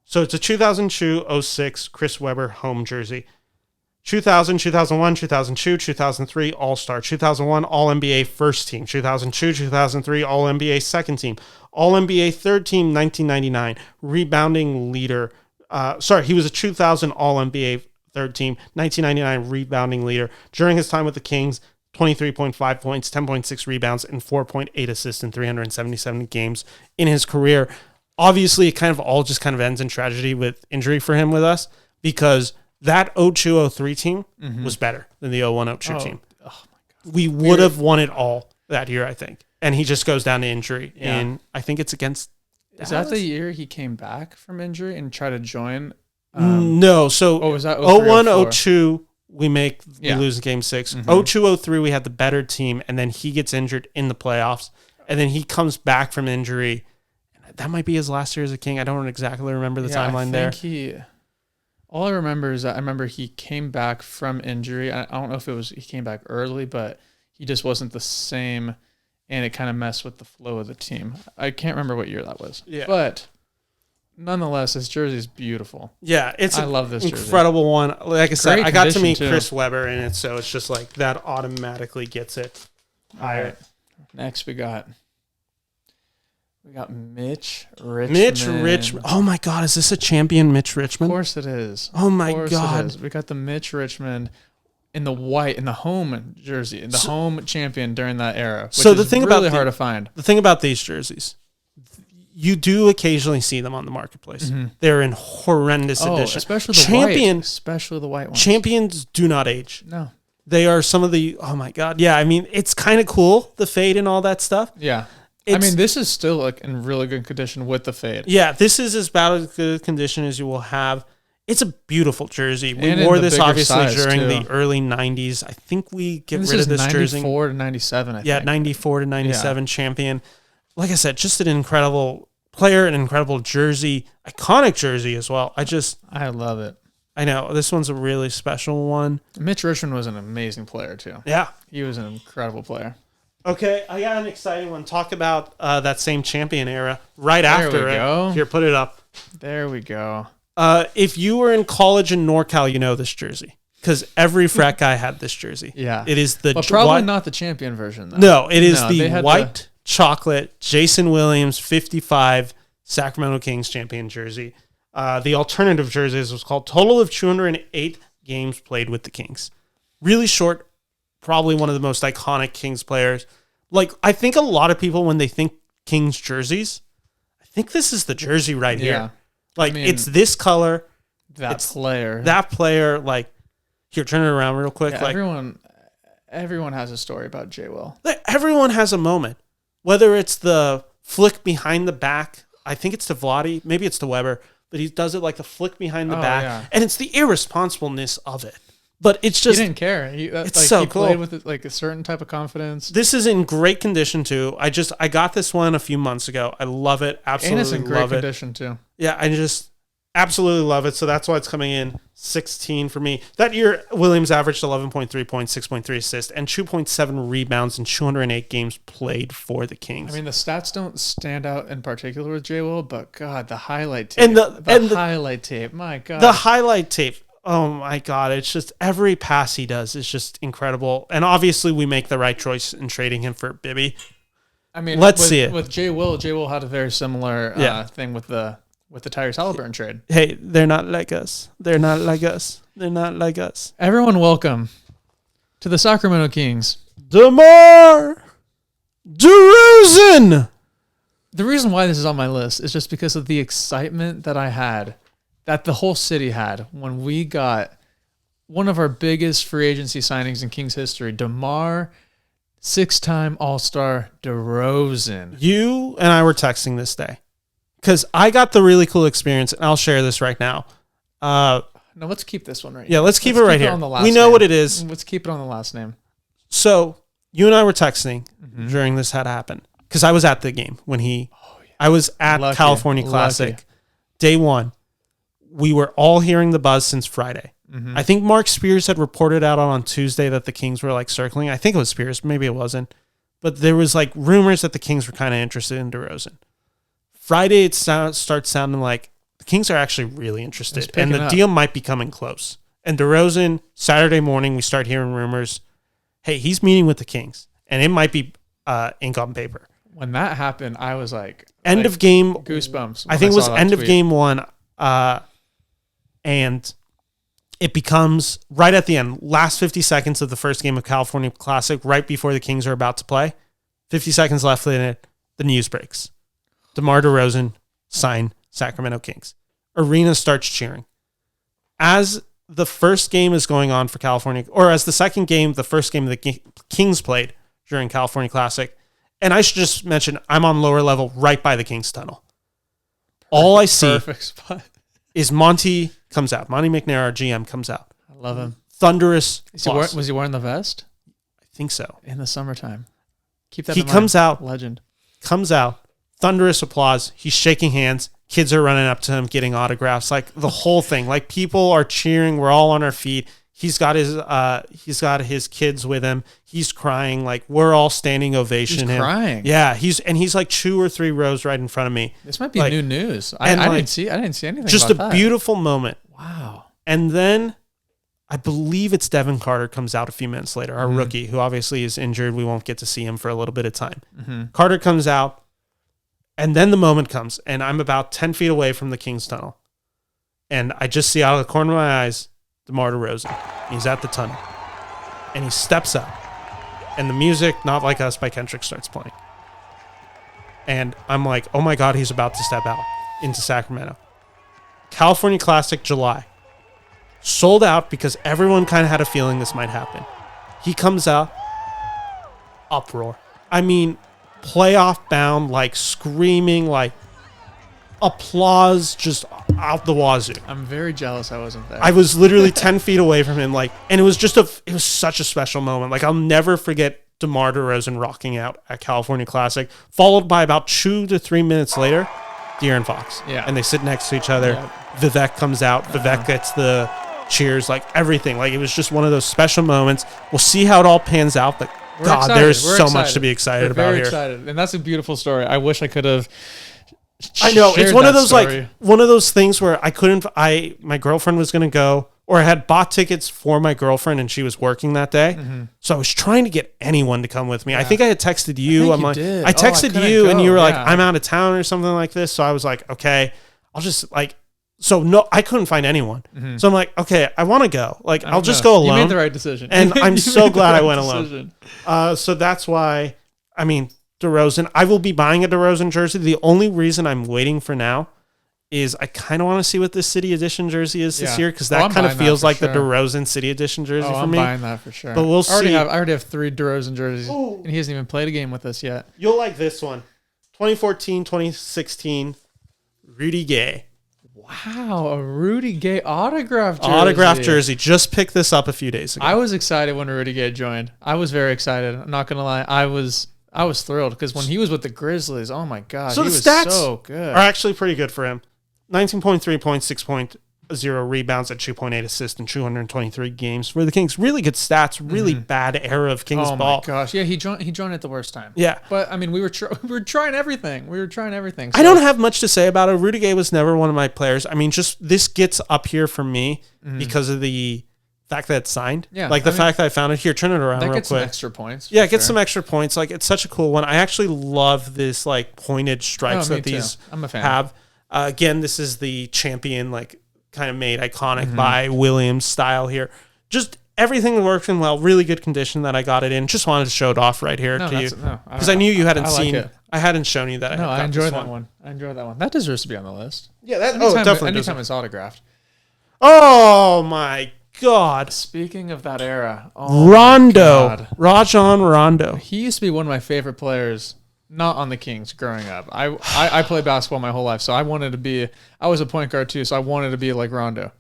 So it's a 2002-06 Chris Webber home jersey. 2000, 2001, 2002, 2003 All-Star. 2001 All-NBA first team. 2002, 2003 All-NBA second team. All-NBA third team 1999. Rebounding leader. He was a 2000 All-NBA third team. 1999 rebounding leader. During his time with the Kings, 23.5 points, 10.6 rebounds, and 4.8 assists in 377 games in his career. Obviously, it kind of all just kind of ends in tragedy with injury for him with us because that 02-03 team was better than the 01-02 team. Oh my God. We would have won it all that year, I think. And he just goes down to injury. Yeah. And I think it's against Dallas. Is that the year he came back from injury and tried to join? No. So was that 01-02, we lose game 6. Mm-hmm. 02-03, we had the better team. And then he gets injured in the playoffs. And then he comes back from injury. that might be his last year as a King. I don't exactly remember the timeline there. All I remember is that I remember he came back from injury. I don't know if he came back early, but he just wasn't the same, and it kind of messed with the flow of the team. I can't remember what year that was. Yeah. But nonetheless, his jersey is beautiful. Yeah, I love this jersey. Incredible one. Like I said, Great I got to meet condition, too. Chris Webber in it, so it's just like that automatically gets it higher. Right. Next, we got Mitch Richmond. Oh my God, is this a champion Mitch Richmond? Of course it is. Oh my God. It is. We got the Mitch Richmond in the white, in the home jersey, in the home champion during that era. Which So the thing really about hard to find. The thing about these jerseys, you do occasionally see them on the marketplace. Mm-hmm. They're in horrendous edition. Especially the white. Especially the white ones. Champions do not age. No. They are some of the, oh my God. Yeah, I mean, it's kind of cool, the fade and all that stuff. Yeah. This is still like in really good condition with the fade. Yeah, this is as bad a good condition as you will have. It's a beautiful jersey. We And wore in the this bigger obviously size, during too. the early 90s. I think we get And rid of this jersey. 94 to 97, I think. Yeah, 94 to 97 champion. Like I said, just an incredible player, an incredible jersey, iconic jersey as well. I love it. I know, this one's a really special one. Mitch Richmond was an amazing player, too. Yeah. He was an incredible player. Okay, I got an exciting one. Talk about that same champion era right There after we it. go. Here, put it up. There we go. If you were in college in NorCal, you know this jersey because every frat guy had this jersey. Yeah. It is the But probably not the champion version, though. No, it is they the had white chocolate Jason Williams 55 Sacramento Kings champion jersey. The alternative jerseys was called total of 208 games played with the Kings. Really short, probably one of the most iconic Kings players. Like, I think a lot of people, when they think Kings jerseys, I think this is the jersey right here. Like, it's this color. That player. That player, like, here, turn it around real quick. Yeah, like, everyone has a story about J. Will. Everyone has a moment. Whether it's the flick behind the back, I think it's to Vlade, maybe it's to Webber, but he does it like the flick behind the back. Yeah. And it's the irresponsibleness of it. But it's just... He didn't care. He cool. played with like a certain type of confidence. This is in great condition, too. I got this one a few months ago. I love it. Absolutely love it. And it's in great condition, too. Yeah, I just absolutely love it. So that's why it's coming in 16 for me. That year, Williams averaged 11.3 points, 6.3 assists, and 2.7 rebounds in 208 games played for the Kings. I mean, the stats don't stand out in particular with J. Will, but God, the highlight tape. And the highlight tape, my God. The highlight tape. Oh my God, it's just every pass he does is just incredible. And obviously we make the right choice in trading him for Bibby. I mean, let's see it. With J. Will had a very similar thing with the Tyrese Haliburton trade. Hey, they're not like us. They're not like us. They're not like us. Everyone welcome to the Sacramento Kings. Demar Derozan. The reason why this is on my list is just because of the excitement that I had, that the whole city had when we got one of our biggest free agency signings in Kings history, Demar, 6-time All-Star Derozan. You and I were texting this day because I got the really cool experience, and I'll share this right now. No, let's keep this one right here. Yeah, let's keep it right here. We know what it is. Let's keep it on the last name. So you and I were texting during this had happened because I was at the game when I was at California Classic, day one. We were all hearing the buzz since Friday. I think Mark Spears had reported out on Tuesday that the Kings were like circling. I think it was Spears. Maybe it wasn't. But there was like rumors that the Kings were kind of interested in Derozan. Friday, it starts sounding like the Kings are actually really interested. And the deal might be coming close. And Derozan, Saturday morning, we start hearing rumors. Hey, he's meeting with the Kings. And it might be ink on paper. When that happened, I was like... End of game... Goosebumps. I think it was end of game one. And it becomes right at the end, last 50 seconds of the first game of California Classic, right before the Kings are about to play. 50 seconds left in it, the news breaks. DeMar DeRozan signed Sacramento Kings. Arena starts cheering. As the first game is going on for California, or as the second game, the first game the Kings played during California Classic, and I should just mention, I'm on lower level right by the Kings tunnel. All I see is Monty comes out. Monty McNair, our GM, comes out. I love him. Thunderous. Was he wearing the vest? I think so. In the summertime. Keep that in mind. He comes out. Legend. Comes out. thunderous applause. He's shaking hands. Kids are running up to him, getting autographs. Like the whole thing. Like people are cheering. We're all on our feet. He's got his kids with him. He's crying. Like we're all standing ovation. He's crying. Yeah, he's like 2 or 3 rows right in front of me. This might be like, new news. I didn't see anything. Just about a beautiful moment. Wow. And then I believe it's Devin Carter comes out a few minutes later, our rookie, who obviously is injured. We won't get to see him for a little bit of time. Carter comes out, and then the moment comes, and I'm about 10 feet away from the Kings tunnel. And I just see out of the corner of my eyes, DeMar DeRozan. He's at the tunnel. And he steps up. And the music, Not Like Us by Kendrick, starts playing. And I'm like, oh my God, he's about to step out into Sacramento. California Classic, July. Sold out because everyone kind of had a feeling this might happen. He comes out, uproar. I mean, playoff bound, like screaming, like applause just out the wazoo. I'm very jealous I wasn't there. I was literally 10 feet away from him, like, and it was such a special moment. Like, I'll never forget DeMar DeRozan rocking out at California Classic, followed by about 2 to 3 minutes later, De'Aaron Fox. Yeah. And they sit next to each other. Yeah. Vivek comes out. Vivek gets the cheers, like everything. Like, it was just one of those special moments. We'll see how it all pans out, but God, there's so much to be excited about here. Excited. And that's a beautiful story. I wish I could have. I know. It's one of those one of those things where my girlfriend was going to go, or I had bought tickets for my girlfriend and she was working that day. So I was trying to get anyone to come with me. Yeah. I think I had texted you. I texted you and you were like, I'm out of town or something like this. So I was like, okay, I'll just like, so no, I couldn't find anyone. So I'm like, okay, I want to go. Like, I'll just go alone. You made the right decision. And I'm so glad I went alone. So that's why, I mean, DeRozan. I will be buying a DeRozan jersey. The only reason I'm waiting for now is I kind of want to see what this City Edition jersey is this year, because that kind of feels like the DeRozan City Edition jersey for me. I'm buying that for sure. But we'll see. I already have 3 DeRozan jerseys, and he hasn't even played a game with us yet. You'll like this one. 2014, 2016, Rudy Gay. Wow, a Rudy Gay autograph jersey. Autograph jersey. Just picked this up a few days ago. I was excited when Rudy Gay joined. I was very excited. I'm not going to lie. I was thrilled because when he was with the Grizzlies, oh my God, so he the was stats so good. Are actually pretty good for him. 19.3 points, 6.0 rebounds, at 2.8 assists in 223 games for the Kings. Really good stats. Really bad era of Kings ball. Oh my gosh, yeah, he joined at the worst time. Yeah, but I mean, we were trying everything. So. I don't have much to say about it. Rudy Gay was never one of my players. I mean, just this gets up here for me because of the fact that it's signed. Yeah, like the fact that I found it here. Turn it around real quick. Some extra points. Yeah, it gets some extra points. Like, it's such a cool one. I actually love this like pointed stripes that these I'm a fan. have. Again, this is the champion, like kind of made iconic by Williams style here. Just everything working well. Really good condition that I got it in. Just wanted to show it off right here to you because I knew you hadn't seen. It. I hadn't shown you that. No, I enjoyed that one. I enjoyed that one. That deserves to be on the list. Yeah, definitely. Anytime it's autographed. Oh my God! Speaking of that era, Rondo, Rajon Rondo. He used to be one of my favorite players. Not on the Kings growing up. I played basketball my whole life, so I was a point guard too, so I wanted to be like Rondo.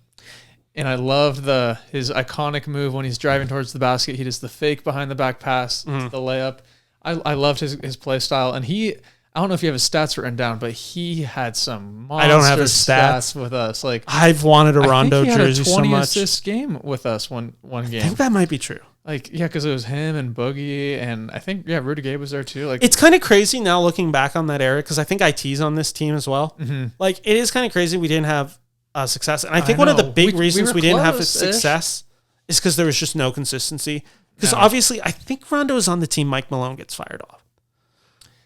And I loved his iconic move when he's driving towards the basket. He does the fake behind the back pass, the layup. I loved his play style. And I don't know if you have his stats written down, but he had some monster I don't have his stats with us. Like, I've wanted a Rondo jersey so much. He had a 20 assist game with us one game. I think that might be true. Like, yeah, because it was him and Boogie, and I think, Rudy Gay was there too. Like, it's kind of crazy now looking back on that era, because I think IT's on this team as well. Like, it is kind of crazy we didn't have success. And I think one of the big reasons we didn't have success is because there was just no consistency. Because obviously, I think Rondo is on the team Mike Malone gets fired off.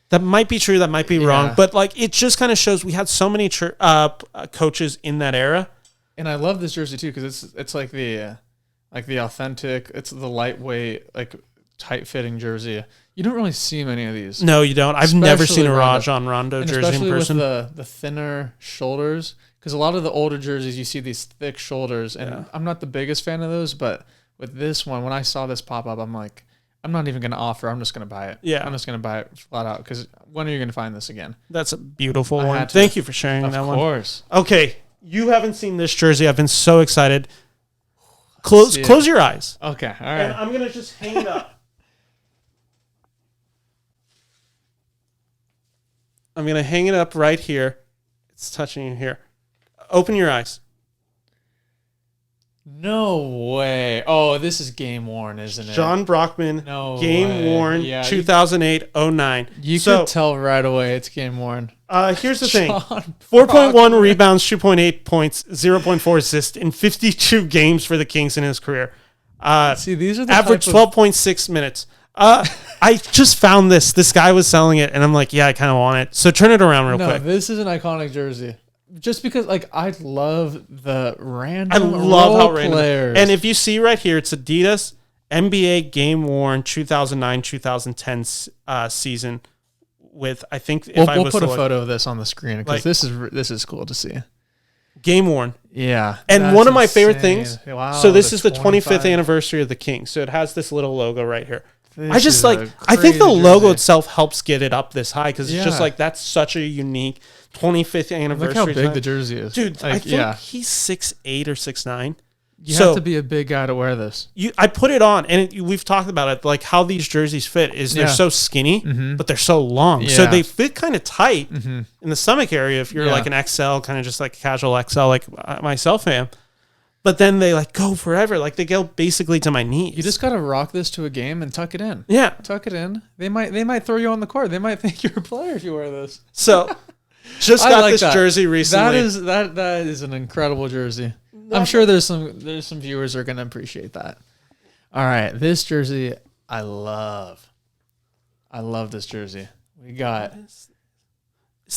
That might be true. That might be wrong. But, like, it just kind of shows we had so many coaches in that era. And I love this jersey too, because it's like the authentic, it's the lightweight, like tight-fitting jersey. You don't really see many of these. No, you don't. I've never seen a Rajon Rondo jersey in person. Especially with the thinner shoulders, because a lot of the older jerseys, you see these thick shoulders, and I'm not the biggest fan of those, but with this one, when I saw this pop up, I'm like, I'm not even going to offer. I'm just going to buy it. Yeah. I'm just going to buy it flat out, because when are you going to find this again? That's a beautiful one. Thank you for sharing that one. Of course. Okay, you haven't seen this jersey. I've been so excited. Close your eyes. Okay, all right. And I'm going to just hang it up. I'm going to hang it up right here. It's touching you here. Open your eyes. No way. Oh, this is game worn, isn't it? John Brockman, no game way. worn, Yeah, 2008-09. You could tell right away it's game worn. Here's the thing. 4.1 rebounds, 2.8 points, 0.4 assists in 52 games for the Kings in his career. See, these are the average 12.6 minutes. I just found this. This guy was selling it, and I'm like, yeah, I kind of want it. So turn it around real quick. No, this is an iconic jersey. Just because, like, I love the random I love how players. random. And if you see right here, it's Adidas NBA game worn 2009-2010 season with, I think, we'll put a photo of this on the screen because this is cool to see. Game worn. Yeah. And one of my favorite things. Wow, so this is the 25th anniversary of the Kings. So it has this little logo right here. I think the logo itself helps get it up this high because it's just like, that's such a unique 25th anniversary. Look how big the jersey is. Dude, I think he's 6'8" or 6'9". You have to be a big guy to wear this. I put it on, and we've talked about it, like how these jerseys fit is they're so skinny, but they're so long. Yeah. So they fit kind of tight in the stomach area if you're like an XL, kind of just like a casual XL like myself am. But then they like go forever. Like they go basically to my knees. You just got to rock this to a game and tuck it in. Yeah. Tuck it in. They might throw you on the court. They might think you're a player if you wear this. So just got this jersey recently. That is an incredible jersey. I'm sure there's some viewers who are going to appreciate that. All right, this jersey I love. I love this jersey. We got. Is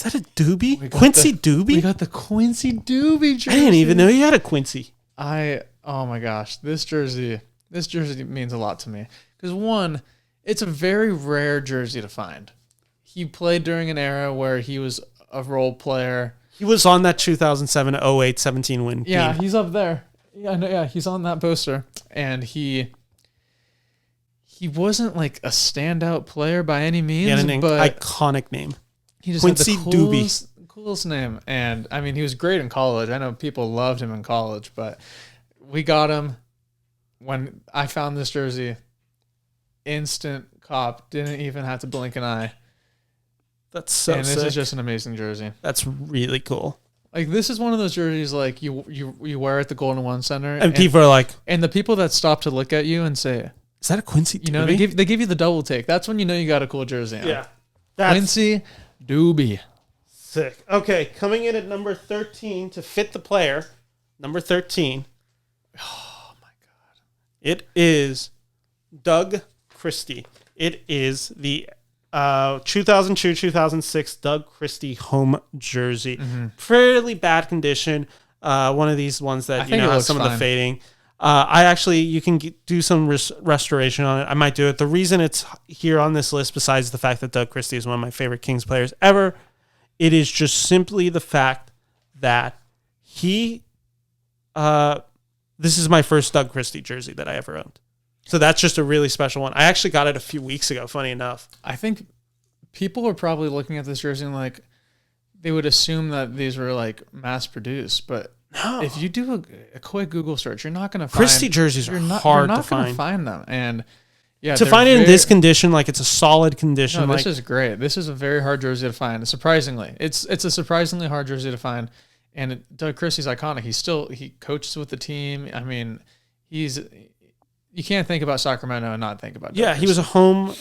that a Doobie? Quincy Doobie? We got the Quincy Doobie jersey. I didn't even know you had a Quincy. Oh my gosh, this jersey means a lot to me because one, it's a very rare jersey to find. He played during an era where he was a role player. He was on that 2007-08-17 win. Yeah, team. He's up there. Yeah, he's on that poster, and he wasn't like a standout player by any means. He had an iconic name. He just Quincy had the coolest name, and I mean, he was great in college. I know people loved him in college, but we got him when I found this jersey. Instant cop, didn't even have to blink an eye. That's so sick. And this is just an amazing jersey. That's really cool. Like this is one of those jerseys like you wear at the Golden One Center, and people are like, and the people that stop to look at you and say, "Is that a Quincy Doobie?" You know, they give you the double take. That's when you know you got a cool jersey on. Yeah, Quincy Doobie. Sick. Okay, coming in at number 13 to fit the player. Number 13. Oh my God! It is Doug Christie. It is the 2002-2006 Doug Christie home jersey. Fairly bad condition. One of these ones that has some of the fading. You can do some restoration on it. I might do it. The reason it's here on this list, besides the fact that Doug Christie is one of my favorite Kings players ever, it is just simply the fact that this is my first Doug Christie jersey that I ever owned. So that's just a really special one. I actually got it a few weeks ago, funny enough. I think people are probably looking at this jersey and like they would assume that these were like mass produced, but no. If you do a quick Google search, you're not going to find Christie jerseys are hard to find. You're not going to find them. And yeah, to find it in this condition, like it's a solid condition. No, this is great. This is a very hard jersey to find. Surprisingly, it's a surprisingly hard jersey to find. And Doug Christie's iconic. He coaches with the team. I mean, you can't think about Sacramento and not think about Doug Christie. He was a home.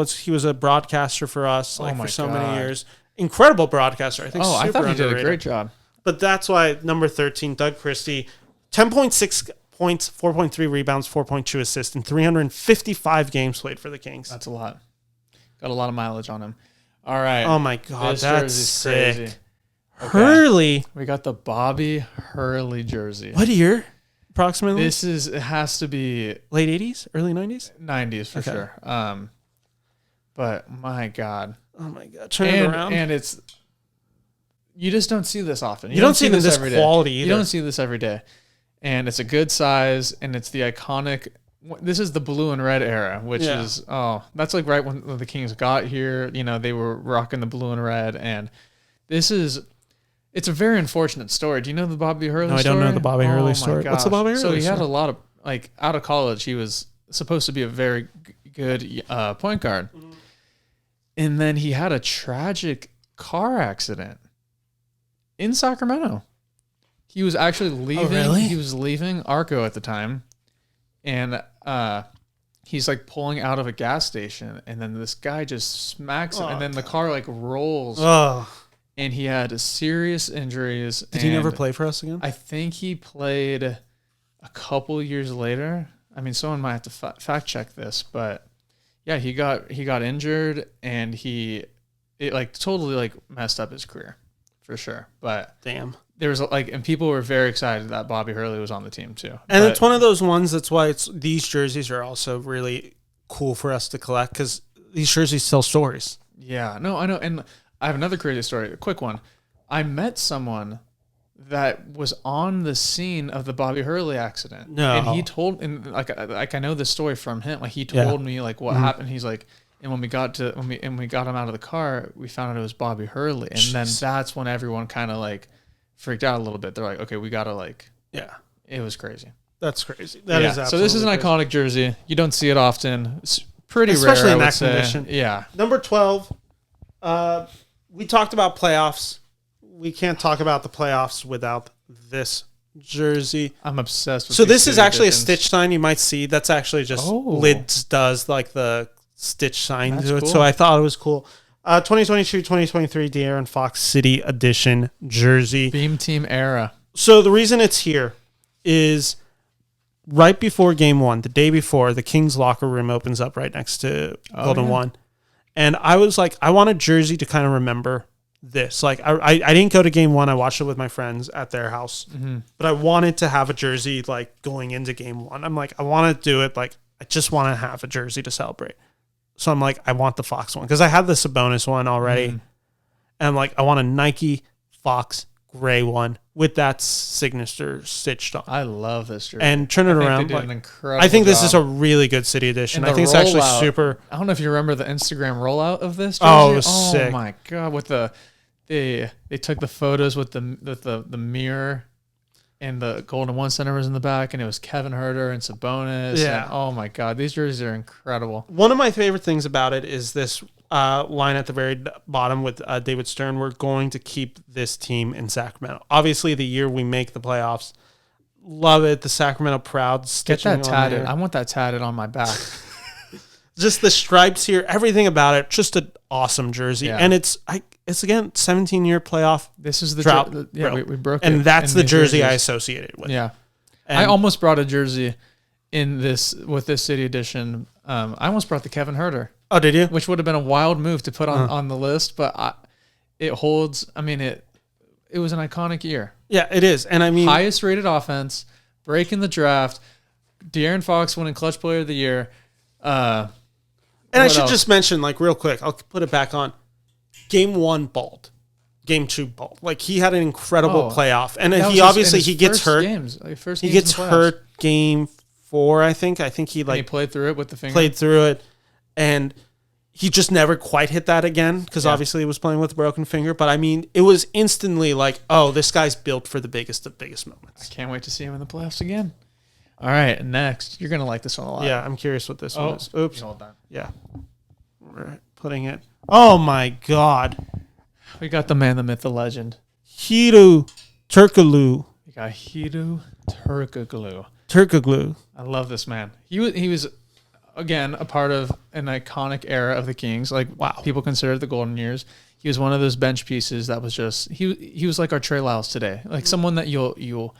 He was a broadcaster for us for so many years. Incredible broadcaster. I think. I thought he did a great job. But that's why number 13, Doug Christie, 10.6 points, 4.3 rebounds, 4.2 assists, and 355 games played for the Kings. That's a lot. Got a lot of mileage on him. All right. Oh my God, that's sick. Crazy. Okay. Hurley. We got the Bobby Hurley jersey. What year? Approximately? It has to be late 80s, early 90s? 90s for sure. But my God. Oh my God. Turn it around. And it's, you just don't see this often. You don't see this every quality day. either. You don't see this every day. And it's a good size, and it's the iconic, this is the blue and red era, which is, that's like right when the Kings got here. You know, they were rocking the blue and red, and it's a very unfortunate story. Do you know the Bobby Hurley story? No, I don't know the Bobby Hurley story. What's the Bobby Hurley story? So he had a lot of, like, out of college, he was supposed to be a very good point guard. Mm-hmm. And then he had a tragic car accident in Sacramento. He was actually leaving. Oh, really? He was leaving Arco at the time, and he's like pulling out of a gas station, and then this guy just smacks him, and then the car like rolls. Oh. And he had serious injuries. Did he never play for us again? I think he played a couple years later. I mean, someone might have to fact check this, but yeah, he got injured, and it like totally like messed up his career for sure. But damn. There was like, and people were very excited that Bobby Hurley was on the team too. And it's one of those ones. That's why these jerseys are also really cool for us to collect, because these jerseys tell stories. Yeah, no, I know. And I have another crazy story, a quick one. I met someone that was on the scene of the Bobby Hurley accident. No. And he told, and like I know this story from him. Like he told me like what happened. He's like, and when we got him out of the car, we found out it was Bobby Hurley. And then that's when everyone kind of like freaked out a little bit. They're like, okay, we gotta like, yeah, it was crazy. That's crazy. That is absolutely so this is an crazy. iconic jersey. You don't see it often. It's pretty especially rare, in I that would condition. say. Yeah. Number 12. We talked about playoffs. We can't talk about the playoffs without this jersey. I'm obsessed with So these this is city actually editions. a stitch sign. You might see that's actually just Lids does like the stitch sign That's to it. cool. So I thought it was cool. 2022-2023 De'Aaron Fox City Edition jersey. Beam Team era. So the reason it's here is right before game one, the day before, the Kings locker room opens up right next to Golden One. And I was like, I want a jersey to kind of remember this. Like, I didn't go to game one. I watched it with my friends at their house. Mm-hmm. But I wanted to have a jersey, like, going into game one. I'm like, I want to do it. Like, I just want to have a jersey to celebrate. So I'm like, I want the Fox one. Because I had the Sabonis one already. Mm-hmm. And I'm like, I want a Nike Fox gray one with that signature stitched on. I love this jersey. And turn it around. They did an incredible I think this job. is a really good city edition. And I think it's rollout, actually super. I don't know if you remember the Instagram rollout of this jersey. Oh, it was sick. Oh my god! With they took the photos with the mirror, and the Golden One Center was in the back, and it was Kevin Huerter and Sabonis. Yeah. And, oh my god, these jerseys are incredible. One of my favorite things about it is this line at the very bottom with David Stern. We're going to keep this team in Sacramento. Obviously, the year we make the playoffs, love it. The Sacramento proud stitching. Get that tatted. I want that tatted on my back. Just the stripes here, everything about it. Just an awesome jersey, and it's again 17-year playoff. This is the drought. We broke it, and that's the jersey jerseys. I associate it with. Yeah, and I almost brought a jersey in this with this city edition. I almost brought the Kevin Huerter. Oh, did you? Which would have been a wild move to put on the list, but it holds. I mean, it was an iconic year. Yeah, it is, and I mean, highest rated offense, breaking the draft, De'Aaron Fox winning Clutch Player of the Year. And I should just mention, like, real quick, I'll put it back on. Game one, balled. Game two, balled. Like, he had an incredible playoff. And he obviously, he gets hurt. He gets hurt game four, I think. I think he played through it with the finger. Played through it. And he just never quite hit that again because obviously he was playing with a broken finger. But, I mean, it was instantly like, oh, this guy's built for the biggest of biggest moments. I can't wait to see him in the playoffs again. All right, next. You're going to like this one a lot. Yeah, I'm curious what this one is. Oops. Hold on. Yeah. We're putting it. Oh, my God. We got the man, the myth, the legend. Hedo Turkoglu. We got Hedo Turkoglu. Turkoglu. I love this man. He was, again, a part of an iconic era of the Kings. Like, wow. People consider it the golden years. He was one of those bench pieces that was just, he was like our Trey Lyles today. Like someone that you'll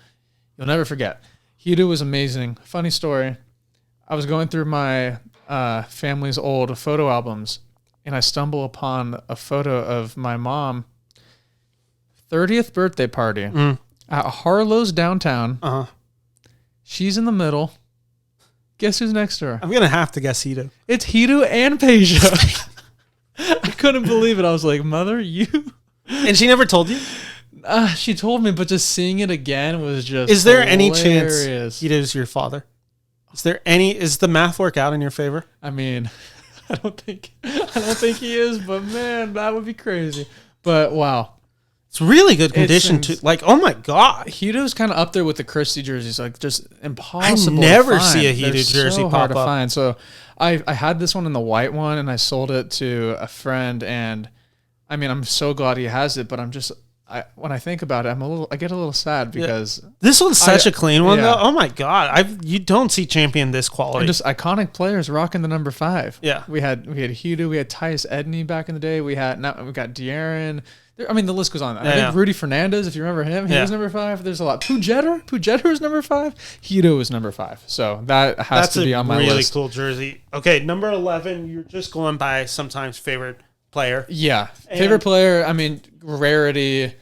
never forget. Hedo was amazing. Funny story. I was going through my family's old photo albums, and I stumble upon a photo of my mom 30th birthday party at Harlow's downtown. Uh-huh. She's in the middle. Guess who's next to her? I'm going to have to guess Hedo. It's Hedo and Peja. I couldn't believe it. I was like, mother, you... And she never told you? She told me, but just seeing it again was just Is there hilarious. any chance Hedo's your father? Is the math work out in your favor? I mean, I don't think he is, but man, that would be crazy. But wow. It's really good condition too. Like, oh my God. Hedo's kind of up there with the Christie jerseys, like just impossible. I never to find. see a Hedo jersey so pop hard up. To find. So I had this one in the white one, and I sold it to a friend, and I mean, I'm so glad he has it, but when I think about it, I get a little sad because this one's such a clean one though. Yeah. Oh my god, you don't see champion this quality. And just iconic players rocking the number 5. Yeah, we had Udrih, we had Tyus Edney back in the day. We got De'Aaron. I mean, the list goes on. I think Rudy Fernandez, if you remember him, he was number 5. There's a lot. Pujetter was number 5. Udrih was number 5. So that's to be on my list. That's a really cool jersey. Okay, number 11. You're just going by sometimes favorite player. Yeah, favorite player. I mean, rarity.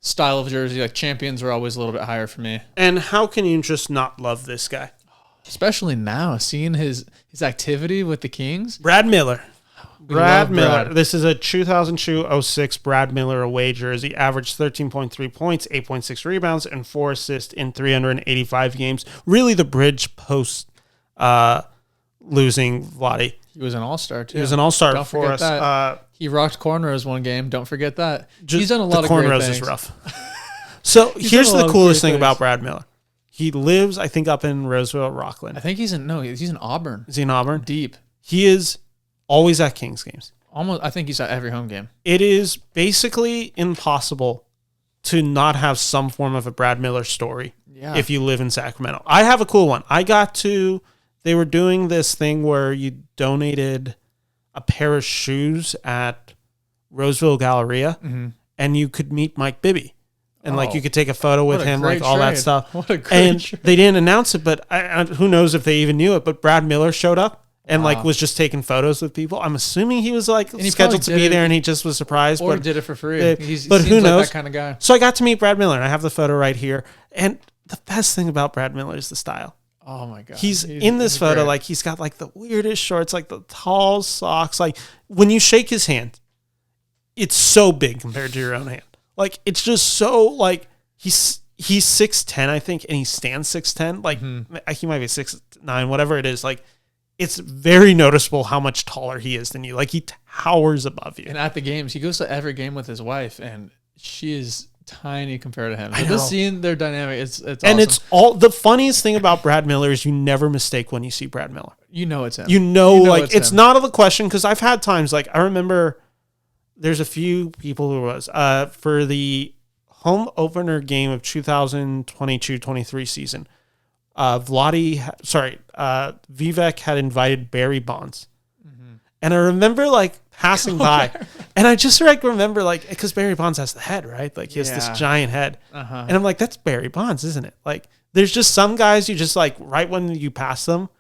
Style of jersey, like champions are always a little bit higher for me. And how can you just not love this guy? Especially now, seeing his activity with the Kings. Brad Miller. Brad Miller. This is a 2002-06 Brad Miller away jersey. Averaged 13.3 points, 8.6 rebounds, and 4 assists in 385 games. Really the bridge post losing Vlade. He was an all-star, too. He was an all-star for us. He rocked cornrows one game. Don't forget that. He's done a lot of great things. The cornrows is rough. So here's the coolest thing about Brad Miller. He lives, I think, up in Roseville, Rockland. I think he's in Auburn. Is he in Auburn? Deep. He is always at Kings games. Almost. I think he's at every home game. It is basically impossible to not have some form of a Brad Miller story if you live in Sacramento. I have a cool one. They were doing this thing where you donated a pair of shoes at Roseville Galleria, and you could meet Mike Bibby. And you could take a photo with him, all that stuff. What a great trade. They didn't announce it, but who knows if they even knew it. But Brad Miller showed up and was just taking photos with people. I'm assuming he was scheduled to be there, and he just was surprised. Or did it for free. But who knows? Like that kind of guy. So I got to meet Brad Miller, and I have the photo right here. And the best thing about Brad Miller is the style. Oh my god! He's in this photo, great. He's got the weirdest shorts, the tall socks. When you shake his hand, it's so big compared to your own hand. It's just so he's 6'10", I think, and he stands 6'10". He might be 6'9", whatever it is. It's very noticeable how much taller he is than you. He towers above you. And at the games, he goes to every game with his wife, and she is tiny compared to him. I know. Just seeing their dynamic, it's awesome. And it's all the funniest thing about Brad Miller is you never mistake when you see Brad Miller. You know it's him. It's not of the question, because I've had times I remember there's a few people who was for the home opener game of 2022-23 season. Vivek had invited Barry Bonds. And I remember passing by, and I just remember because Barry Bonds has the head, right? He has this giant head, and I'm that's Barry Bonds, isn't it? There's just some guys you just right when you pass them,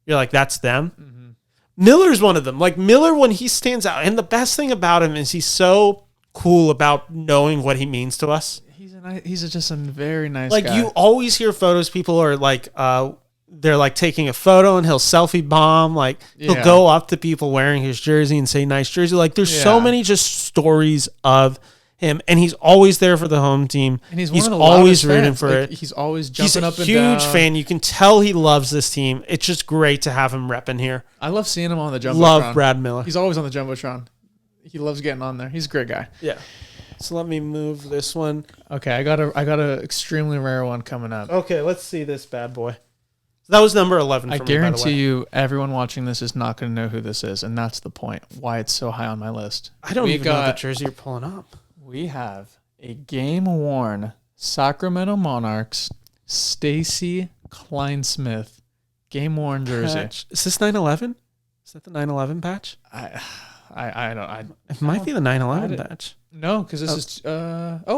you're that's them. Miller's one of them. Miller, when he stands out, and the best thing about him is he's so cool about knowing what he means to us. He's just a very nice guy. You always hear photos. People are they're taking a photo, and he'll selfie bomb. He'll go up to people wearing his jersey and say "nice jersey." There's so many just stories of him, and he's always there for the home team. And he's always rooting for it. He's always jumping up and down. He's a huge fan. You can tell he loves this team. It's just great to have him repping here. I love seeing him on the Jumbotron. Love Brad Miller. He's always on the Jumbotron. He loves getting on there. He's a great guy. Yeah. So let me move this one. Okay, I got a extremely rare one coming up. Okay, let's see this bad boy. That was number 11 for me, by the way. I guarantee you everyone watching this is not going to know who this is, and that's the point, why it's so high on my list. I don't even know the jersey you're pulling up. We have a game-worn Sacramento Monarchs Stacy Kleinsmith game-worn jersey. Patch. Is this 9/11? Is that the 9/11 patch? I don't. It might be the 9/11 patch. No, because this is.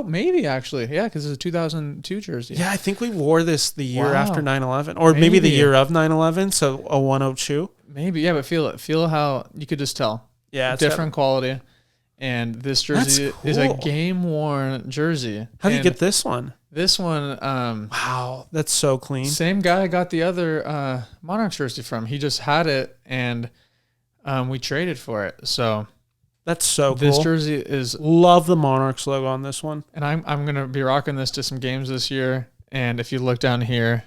Maybe actually, yeah, because it's a 2002 jersey. Yeah, I think we wore this the year after 9/11, or maybe the year of 9/11. So 0102. Maybe, yeah, but feel it. Feel how you could just tell. Yeah, it's different quality. And this jersey is a game worn jersey. How do you get this one? This one, wow, that's so clean. Same guy I got the other Monarchs jersey from. He just had it, and we traded for it. So that's so cool. This jersey is love the Monarchs logo on this one, and I'm gonna be rocking this to some games this year. And if you look down here,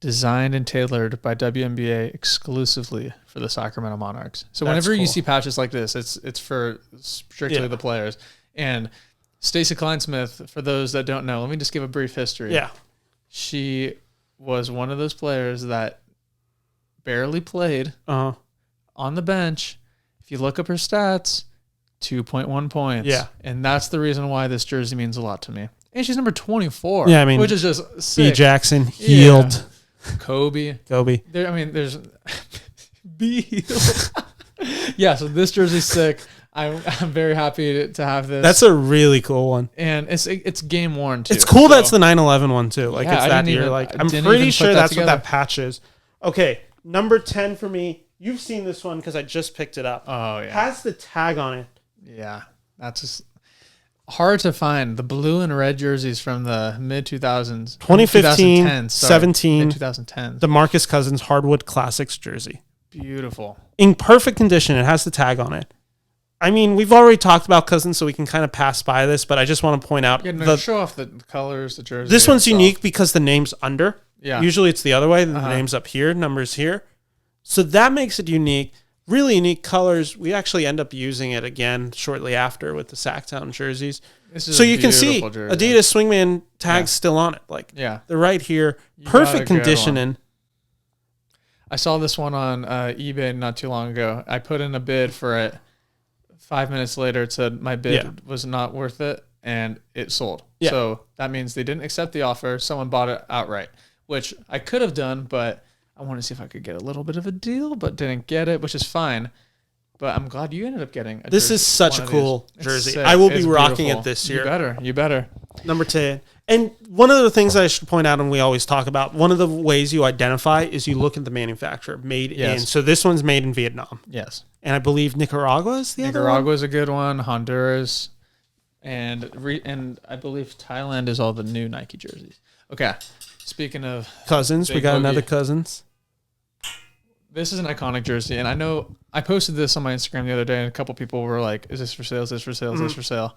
designed and tailored by WNBA exclusively for the Sacramento Monarchs. So whenever you see patches like this, it's for strictly the players. And Stacy Kleinsmith, for those that don't know, let me just give a brief history. Yeah. She was one of those players that barely played on the bench. If you look up her stats, 2.1 points. Yeah. And that's the reason why this jersey means a lot to me. And she's number 24. Yeah, I mean, which is just B. sick. Jackson, healed. Yeah. Kobe. There's B. Yeah, so this jersey's sick. I'm very happy to have this. That's a really cool one. And it's game worn too. It's cool that's the 9/11 one too. Like it's that year. I'm pretty sure that's what that patch is. Okay, number 10 for me. You've seen this one because I just picked it up. Oh yeah. Has the tag on it. Yeah. That's just hard to find. The blue and red jerseys from the mid 2000s. 2015, 17. 2010. DeMarcus Cousins Hardwood Classics jersey. Beautiful. In perfect condition. It has the tag on it. I mean, we've already talked about Cousins, so we can kind of pass by this, but I just want to point out. Show off the colors, the jersey. This one's unique because the name's under. Yeah. Usually it's the other way. The name's up here, numbers here. So that makes it unique. Really unique colors. We actually end up using it again shortly after with the Sacktown jerseys. So you can see jersey. Adidas Swingman tag's still on it. Like, they're right here. Perfect conditioning. I saw this one on eBay not too long ago. I put in a bid for it. 5 minutes later, it said my bid was not worth it, and it sold. Yeah. So that means they didn't accept the offer. Someone bought it outright, which I could have done, but I wanted to see if I could get a little bit of a deal, but didn't get it, which is fine. But I'm glad you ended up getting this is such a cool jersey. I will be rocking it this year. You better. Number 10. And one of the things I should point out, and we always talk about, one of the ways you identify is you look at the manufacturer, made in. So this one's made in Vietnam. Yes. And I believe Nicaragua is the other one. Nicaragua is a good one. Honduras. And I believe Thailand is all the new Nike jerseys. Okay. Speaking of Cousins, we got another Cousins. This is an iconic jersey. And I know I posted this on my Instagram the other day, and a couple people were like, is this for sale? Is this for sale? Is this for sale?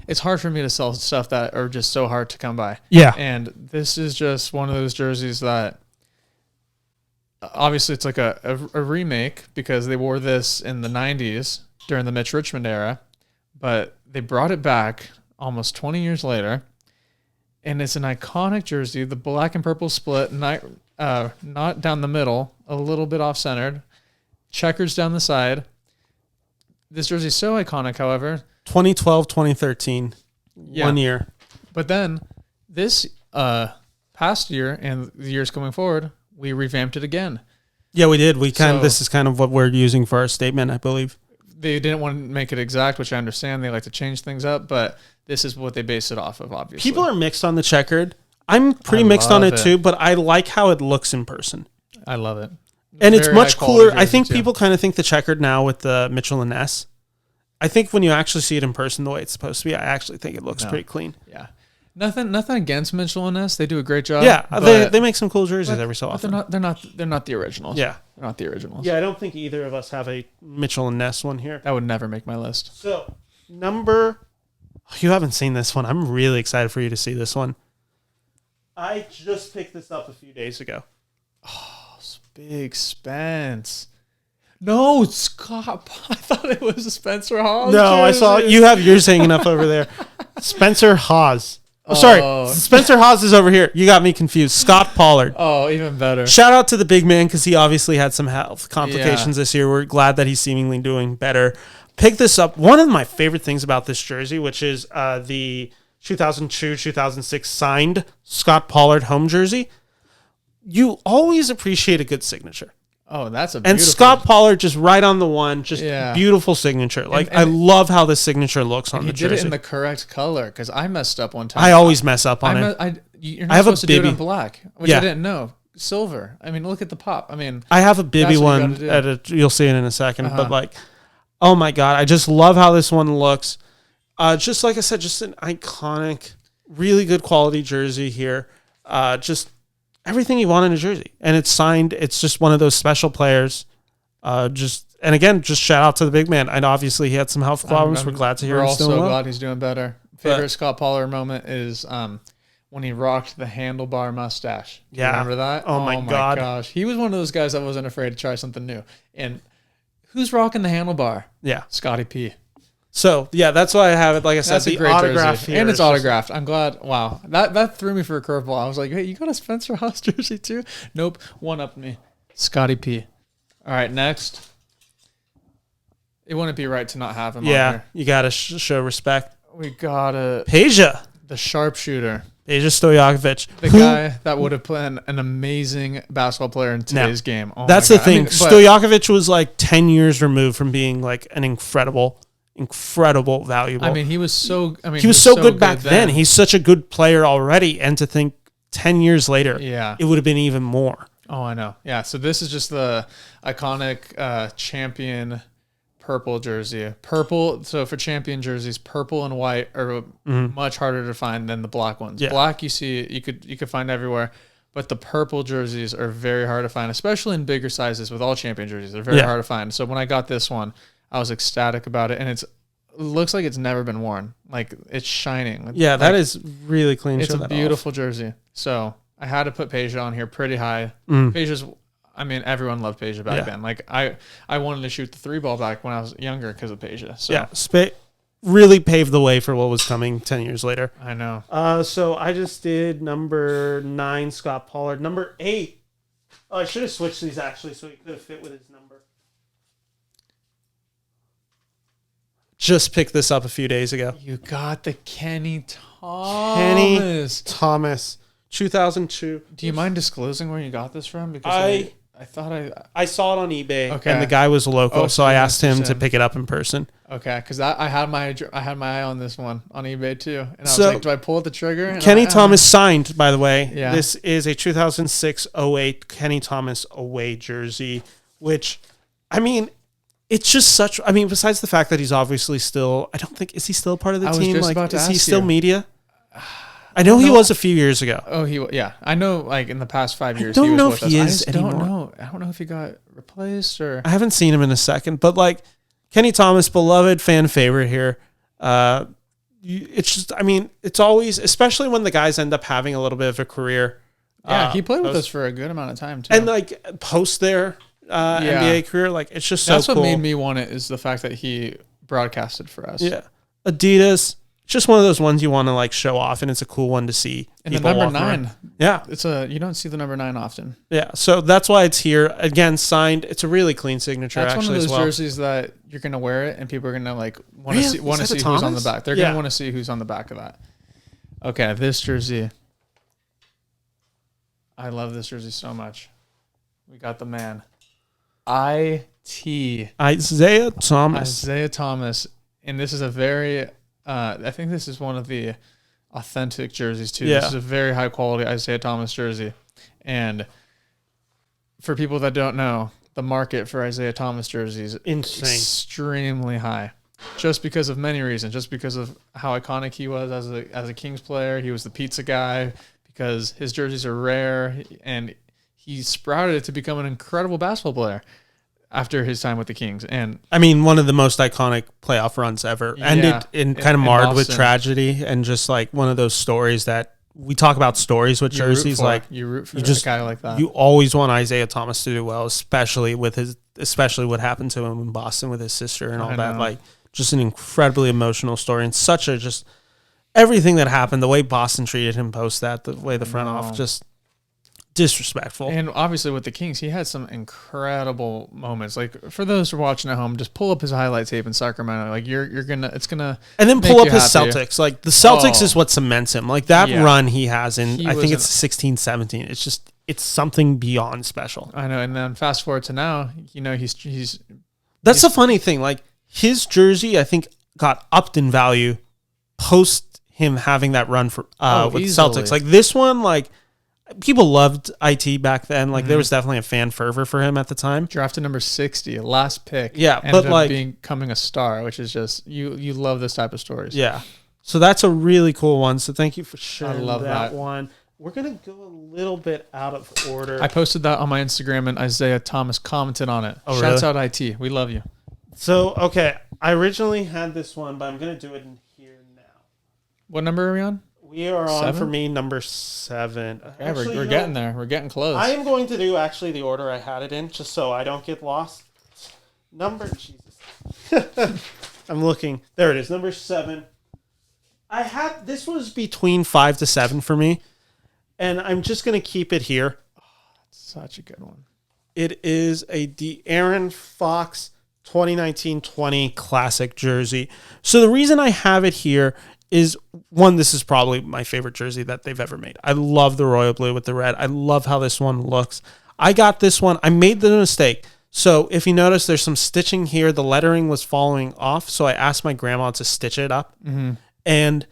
It's hard for me to sell stuff that are just so hard to come by. Yeah. And this is just one of those jerseys that obviously it's like a remake because they wore this in the 90s during the Mitch Richmond era, but they brought it back almost 20 years later. And it's an iconic jersey, the black and purple split, not down the middle, a little bit off-centered, checkers down the side. This jersey is so iconic, however. 2012, 2013, 1 year. But then this past year and the years going forward, we revamped it again. Yeah, we did. This is kind of what we're using for our statement, I believe. They didn't want to make it exact, which I understand. They like to change things up, but this is what they base it off of, obviously. People are mixed on the checkered. I'm pretty mixed on it too, but I like how it looks in person. I love it. And it's much cooler. I think people kind of think the checkered now with the Mitchell and Ness. I think when you actually see it in person the way it's supposed to be, I actually think it looks pretty clean. Yeah. Nothing against Mitchell and Ness. They do a great job. Yeah, they make some cool jerseys every so often. They're not the originals. Yeah. They're not the originals. Yeah, I don't think either of us have a Mitchell and Ness one here. That would never make my list. So, you haven't seen this one. I'm really excited for you to see this one. I just picked this up a few days ago. Oh, Big Spence. No, Scott. I thought it was a Spencer Hawes. No, I saw you have yours hanging up over there. Spencer Hawes. Oh, sorry. Spencer Hawes is over here. You got me confused. Scott Pollard. Oh, even better. Shout out to the big man because he obviously had some health complications this year. We're glad that he's seemingly doing better. Pick this up. One of my favorite things about this jersey, which is the 2002-2006 signed Scott Pollard home jersey. You always appreciate a good signature. Oh, that's a beautiful... And Scott Pollard just right on the one, just beautiful signature. Like, and I love how the signature looks on the jersey. He did it in the correct color, because I messed up one time. I always mess up on it. You're not supposed to do it in black, which I didn't know. Silver. I mean, look at the pop. I mean... I have a Bibby one. You'll see it in a second. But, like, oh my God, I just love how this one looks. Just like I said, just an iconic, really good quality jersey here. Just... everything you want in a jersey. And it's signed. It's just one of those special players. And again, just shout out to the big man. And obviously he had some health problems. We're glad to hear he's doing well. We're also glad he's doing better. Favorite Scott Pollard moment is when he rocked the handlebar mustache. Yeah. Remember that? Oh my God. Gosh. He was one of those guys that wasn't afraid to try something new. And who's rocking the handlebar? Yeah. Scotty P. So, yeah, that's why I have it. Like I said, that's a great autograph here. And it's autographed. I'm glad. Wow. That threw me for a curveball. I was like, hey, you got a Spencer Hawes jersey too? Nope. One up me. Scotty P. All right, next. It wouldn't be right to not have him on Yeah, here. you got to show respect. We got Peja. the sharpshooter. Peja Stojakovic. The guy that would have been an amazing basketball player in today's game. Oh that's the thing. Stojakovic was like 10 years removed from being like an incredible valuable. I mean, he was so good back then. He's such a good player already. And to think 10 years later, it would have been even more. Oh, I know. Yeah. So this is just the iconic champion purple jersey. Purple. So for champion jerseys, purple and white are much harder to find than the black ones. Yeah. Black, you could find everywhere, but the purple jerseys are very hard to find, especially in bigger sizes. With all champion jerseys, they're very hard to find. So when I got this one, I was ecstatic about it, and it looks like it's never been worn. Like it's shining. Yeah, that is really clean. It's a beautiful jersey. So I had to put Peja on here pretty high. Peja's. I mean, everyone loved Peja back then. Like I wanted to shoot the 3-ball back when I was younger because of Peja. So yeah, really paved the way for what was coming 10 years later. I know. So I just did number 9, Scott Pollard. Number 8. Oh, I should have switched these actually so he could have fit with his number. Just picked this up a few days ago. You got the Kenny Thomas. 2002. Do you mind disclosing where you got this from? Because I thought I saw it on eBay, and the guy was local, so I asked him to pick it up in person. Okay, because I had my eye on this one on eBay too, and I was like, do I pull the trigger? And Kenny Thomas signed, by the way. Yeah. This is a 2006-08 Kenny Thomas away jersey, which, I mean, it's just such. I mean, besides the fact that he's obviously still, I don't think, is he still part of the team? Just about to is he ask still you. Media? I know he was a few years ago. Oh, yeah. I know, like in the past 5 years. I don't know if he is anymore. I don't know if he got replaced or. I haven't seen him in a second, but like Kenny Thomas, beloved fan favorite here. It's just, I mean, it's always, especially when the guys end up having a little bit of a career. Yeah, he played with us for a good amount of time too. And like post their NBA career, like it's just so cool. That's what made me want it, is the fact that he broadcasted for us. Yeah, Adidas. It's just one of those ones you want to like show off, and it's a cool one to see. And the number 9. Yeah. You don't see the number 9 often. Yeah. So that's why it's here. Again, signed. It's a really clean signature. That's actually, one of those jerseys that you're going to wear it and people are going to like want to see who's on the back. They're going to want to see who's on the back of that. Okay. This jersey. I love this jersey so much. We got the man. Isaiah Thomas. And this is a very, I think this is one of the authentic jerseys too. Yeah. This is a very high quality Isaiah Thomas jersey. And for people that don't know, the market for Isaiah Thomas jerseys is extremely high. Just because of many reasons. Just because of how iconic he was as a Kings player. He was the pizza guy, because his jerseys are rare, and he sprouted to become an incredible basketball player after his time with the Kings. And I mean, one of the most iconic playoff runs ever. Ended in kind of marred with tragedy, and just like one of those stories that we talk about, stories with jerseys. Like you root for a guy like that. You always want Isaiah Thomas to do well, especially what happened to him in Boston with his sister and all that. Like, just an incredibly emotional story, and such a just everything that happened, the way Boston treated him post that, the way the front office, just disrespectful. And obviously with the Kings, he had some incredible moments. Like, for those who are watching at home, just pull up his highlight tape in Sacramento. Like, it's gonna and then pull up his Celtics. Like, the Celtics is what cements him. Like, that run he has in, I think it's 16-17. It's something beyond special. I know. And then fast forward to now, he's that's the funny thing. Like, his jersey, I think, got upped in value post him having that run for with easily. Celtics. Like, this one, like, people loved IT back then. Like, there was definitely a fan fervor for him at the time. Drafted number 60, last pick. Yeah, ended but like becoming a star, which is just you love this type of stories. Yeah, so that's a really cool one. So thank you for sharing. I love that one. We're gonna go a little bit out of order. I posted that on my Instagram, and Isaiah Thomas commented on it. Oh, Shouts really? out IT. We love you. So okay, I originally had this one, but I'm gonna do it in here now. What number are we on? We are on, for me, number 7. Okay, actually, we're getting there. We're getting close. I am going to do actually the order I had it in, just so I don't get lost. Jesus. I'm looking. There it is, number 7. This was between 5 to 7 for me, and I'm just going to keep it here. Oh, that's such a good one. It is a De'Aaron Fox 2019-20 classic jersey. So the reason I have it here is, one, this is probably my favorite jersey that they've ever made. I love the royal blue with the red. I love how this one looks. I got this one. I made the mistake. So if you notice, there's some stitching here. The lettering was falling off, so I asked my grandma to stitch it up. And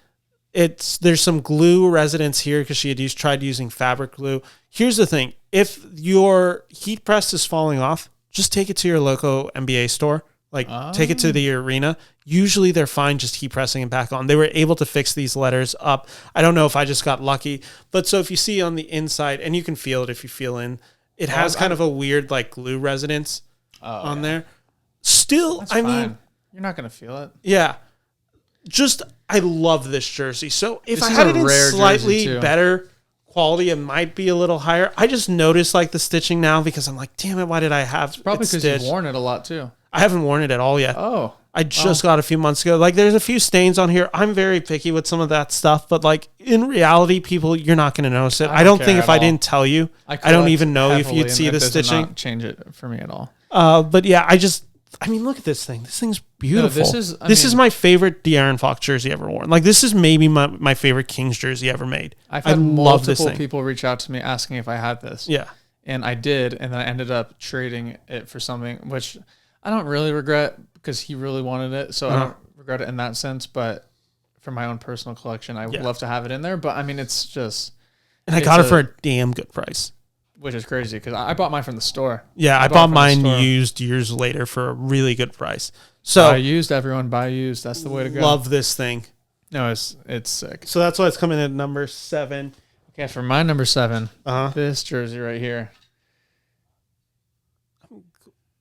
there's some glue residence here because she had tried using fabric glue. Here's the thing. If your heat press is falling off, just take it to your local NBA store. Take it to the arena. Usually they're fine just heat pressing it back on. They were able to fix these letters up. I don't know if I just got lucky. But so if you see on the inside, and you can feel it if you feel in, it has kind of a weird glue residence on there. Still, That's I fine. mean... You're not going to feel it. Yeah. I love this jersey. So if This I is had a it in rare slightly jersey, too. better quality, it might be a little higher. I just noticed the stitching now because I'm like, damn it, why did I have Probably it because stitched? you've worn it a lot, too. I haven't worn it at all yet. Oh. I just got a few months ago. There's a few stains on here. I'm very picky with some of that stuff, but in reality, people, you're not going to notice it. I don't think if I didn't tell you, I don't even know if you'd see the stitching. Not change it for me at all. But yeah, look at this thing. This thing's beautiful. No, this is my favorite De'Aaron Fox jersey ever worn. This is maybe my favorite Kings jersey ever made. I've had love this multiple thing. people reach out to me asking if I had this. Yeah. And I did, and then I ended up trading it for something, which I don't really regret because he really wanted it. So I don't regret it in that sense. But for my own personal collection, I would love to have it in there. But I mean, it's just... And I got it for a damn good price. Which is crazy because I bought mine from the store. Yeah, I bought mine used years later for a really good price. So buy used, everyone buy used. That's the way to go. Love this thing. No, it's sick. So that's why it's coming in at number 7. Okay, for my number 7, this jersey right here.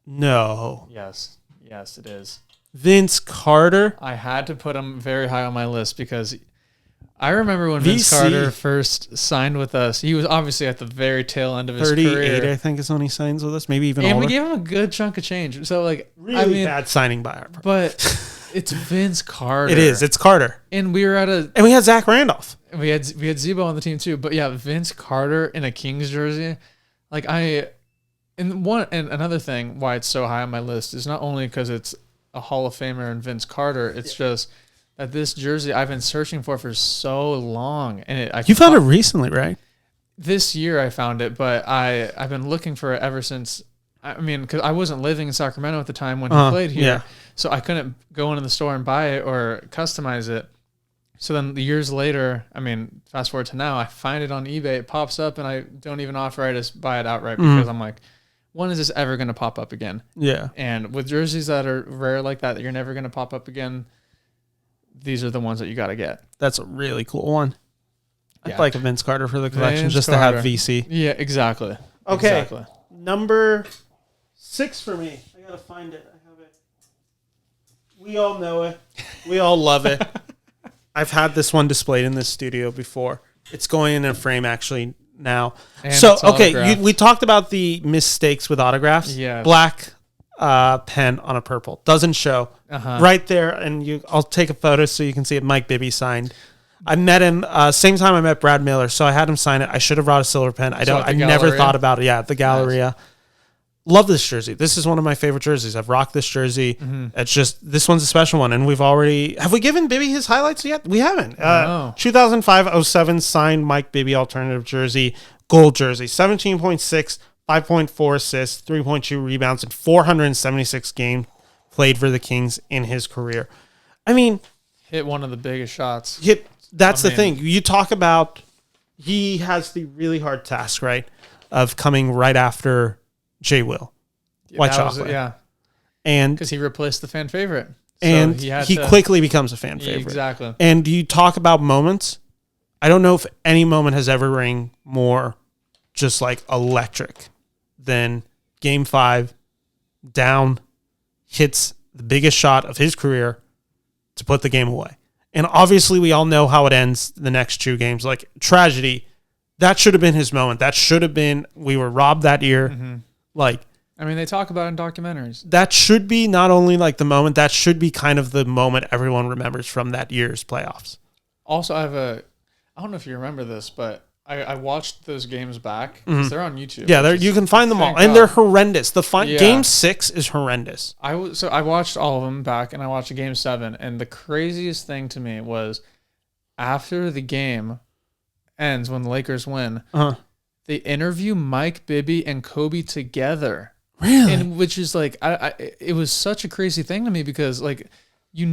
No. Yes, it is. Vince Carter. I had to put him very high on my list because I remember when Vince Carter first signed with us. He was obviously at the very tail end of his 38, career. I think, is when he signs with us. Maybe even older. And we gave him a good chunk of change. So, really bad signing by our part. But it's Vince Carter. It is. It's Carter. And we were and we had Zach Randolph. We had Zebo on the team too. But yeah, Vince Carter in a Kings jersey. And another thing why it's so high on my list is not only because it's a Hall of Famer and Vince Carter. It's just that this jersey I've been searching for so long, and you found it recently, right? This year I found it, but I've been looking for it ever since. I mean, because I wasn't living in Sacramento at the time when he played here, so I couldn't go into the store and buy it or customize it. So then years later, I mean, fast forward to now, I find it on eBay. It pops up, and I don't even offer I just buy it outright because I'm like, when is this ever going to pop up again? Yeah. And with jerseys that are rare like that you're never going to pop up again, these are the ones that you got to get. That's a really cool one. I'd like a Vince Carter for the collection just to have VC. Yeah, exactly. Okay. Exactly. Number 6 for me. I got to find it. I have it. We all know it. We all love it. I've had this one displayed in this studio before. It's going in a frame actually now. And so, okay, we talked about the mistakes with autographs. Yeah. Black pen on a purple. Doesn't show. Right there, and I'll take a photo so you can see it. Mike Bibby signed. I met him same time I met Brad Miller, so I had him sign it. I should have brought a silver pen. I never thought about it. Yeah, at the Galleria. Nice. Love this jersey. This is one of my favorite jerseys. I've rocked this jersey. It's just, this one's a special one, and have we given Bibby his highlights yet? We haven't. 2005-07 signed Mike Bibby alternative jersey, gold jersey, 17.6, 5.4 assists, 3.2 rebounds, and 476 games played for the Kings in his career. I mean, hit one of the biggest shots. That's the thing. You talk about, he has the really hard task, right, of coming right after J. Will, White Chocolate. And because he replaced the fan favorite. So and he quickly becomes a fan favorite. Exactly. And you talk about moments. I don't know if any moment has ever rang more just electric than Game 5, down, hits the biggest shot of his career to put the game away. And obviously we all know how it ends the next 2 games. Tragedy. That should have been his moment. That should have been, we were robbed that year. I mean, they talk about it in documentaries. That should be not only the moment, that should be kind of the moment everyone remembers from that year's playoffs. Also, I don't know if you remember this, but I watched those games back because they're on YouTube. Yeah, you can find them all, and they're horrendous. Game 6 is horrendous. So I watched all of them back, and I watched Game 7, and the craziest thing to me was after the game ends when the Lakers win, they interview Mike, Bibby, and Kobe together. Really? And which is like, it was such a crazy thing to me because like I'd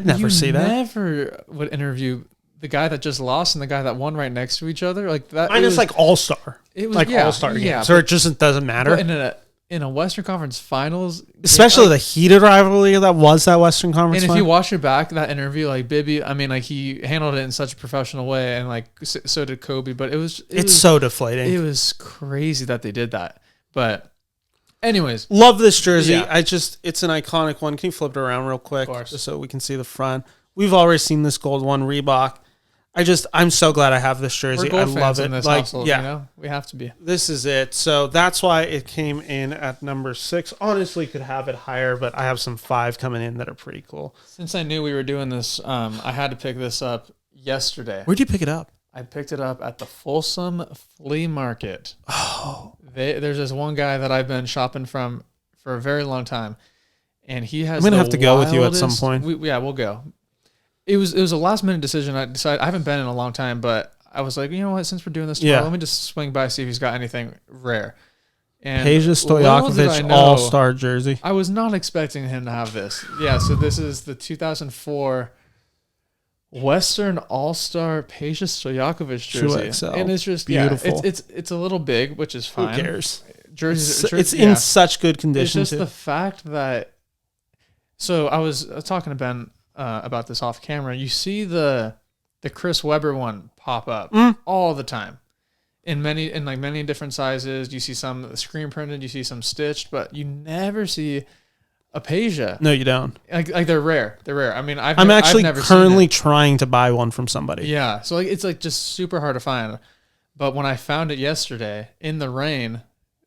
never see that. Never would interview the guy that just lost and the guy that won right next to each other like that. Mine is like all-star. It was like all-star games, so it just doesn't matter. But in a Western Conference Finals, especially the heated rivalry that was that Western Conference. And if you watch it back, that interview, like Bibby, I mean, like he handled it in such a professional way, and like so did Kobe. But it's so deflating. It was crazy that they did that. But anyways, love this jersey. Yeah. It's an iconic one. Can you flip it around real quick, just so we can see the front? We've already seen this gold one, Reebok. I'm so glad I have this jersey. I love it. In this household, you know? We have to be. This is it. So that's why it came in at number 6. Honestly, could have it higher, but I have some 5 coming in that are pretty cool. Since I knew we were doing this, I had to pick this up yesterday. Where'd you pick it up? I picked it up at the Folsom Flea Market. Oh. There's this one guy that I've been shopping from for a very long time, and he has. I'm gonna have to go with you at some point. We'll go. It was a last minute decision. I decided I haven't been in a long time, but I was like, you know what? Since we're doing this tomorrow, let me just swing by see if he's got anything rare. And Peja Stojakovic All-Star jersey. I was not expecting him to have this. Yeah, so this is the 2004 Western All-Star Peja Stojakovic jersey, and it's just beautiful. It's a little big, which is fine. Who cares? It's in such good condition. It's just the fact that. So I was talking to Ben about this off camera. You see the Chris Webber one pop up all the time in many different sizes. You see some screen printed, you see some stitched, but you never see a Peja. No, you don't. Like they're rare. They're rare. I mean, I'm actually currently trying to buy one from somebody. Yeah, so like it's like just super hard to find. But when I found it yesterday in the rain,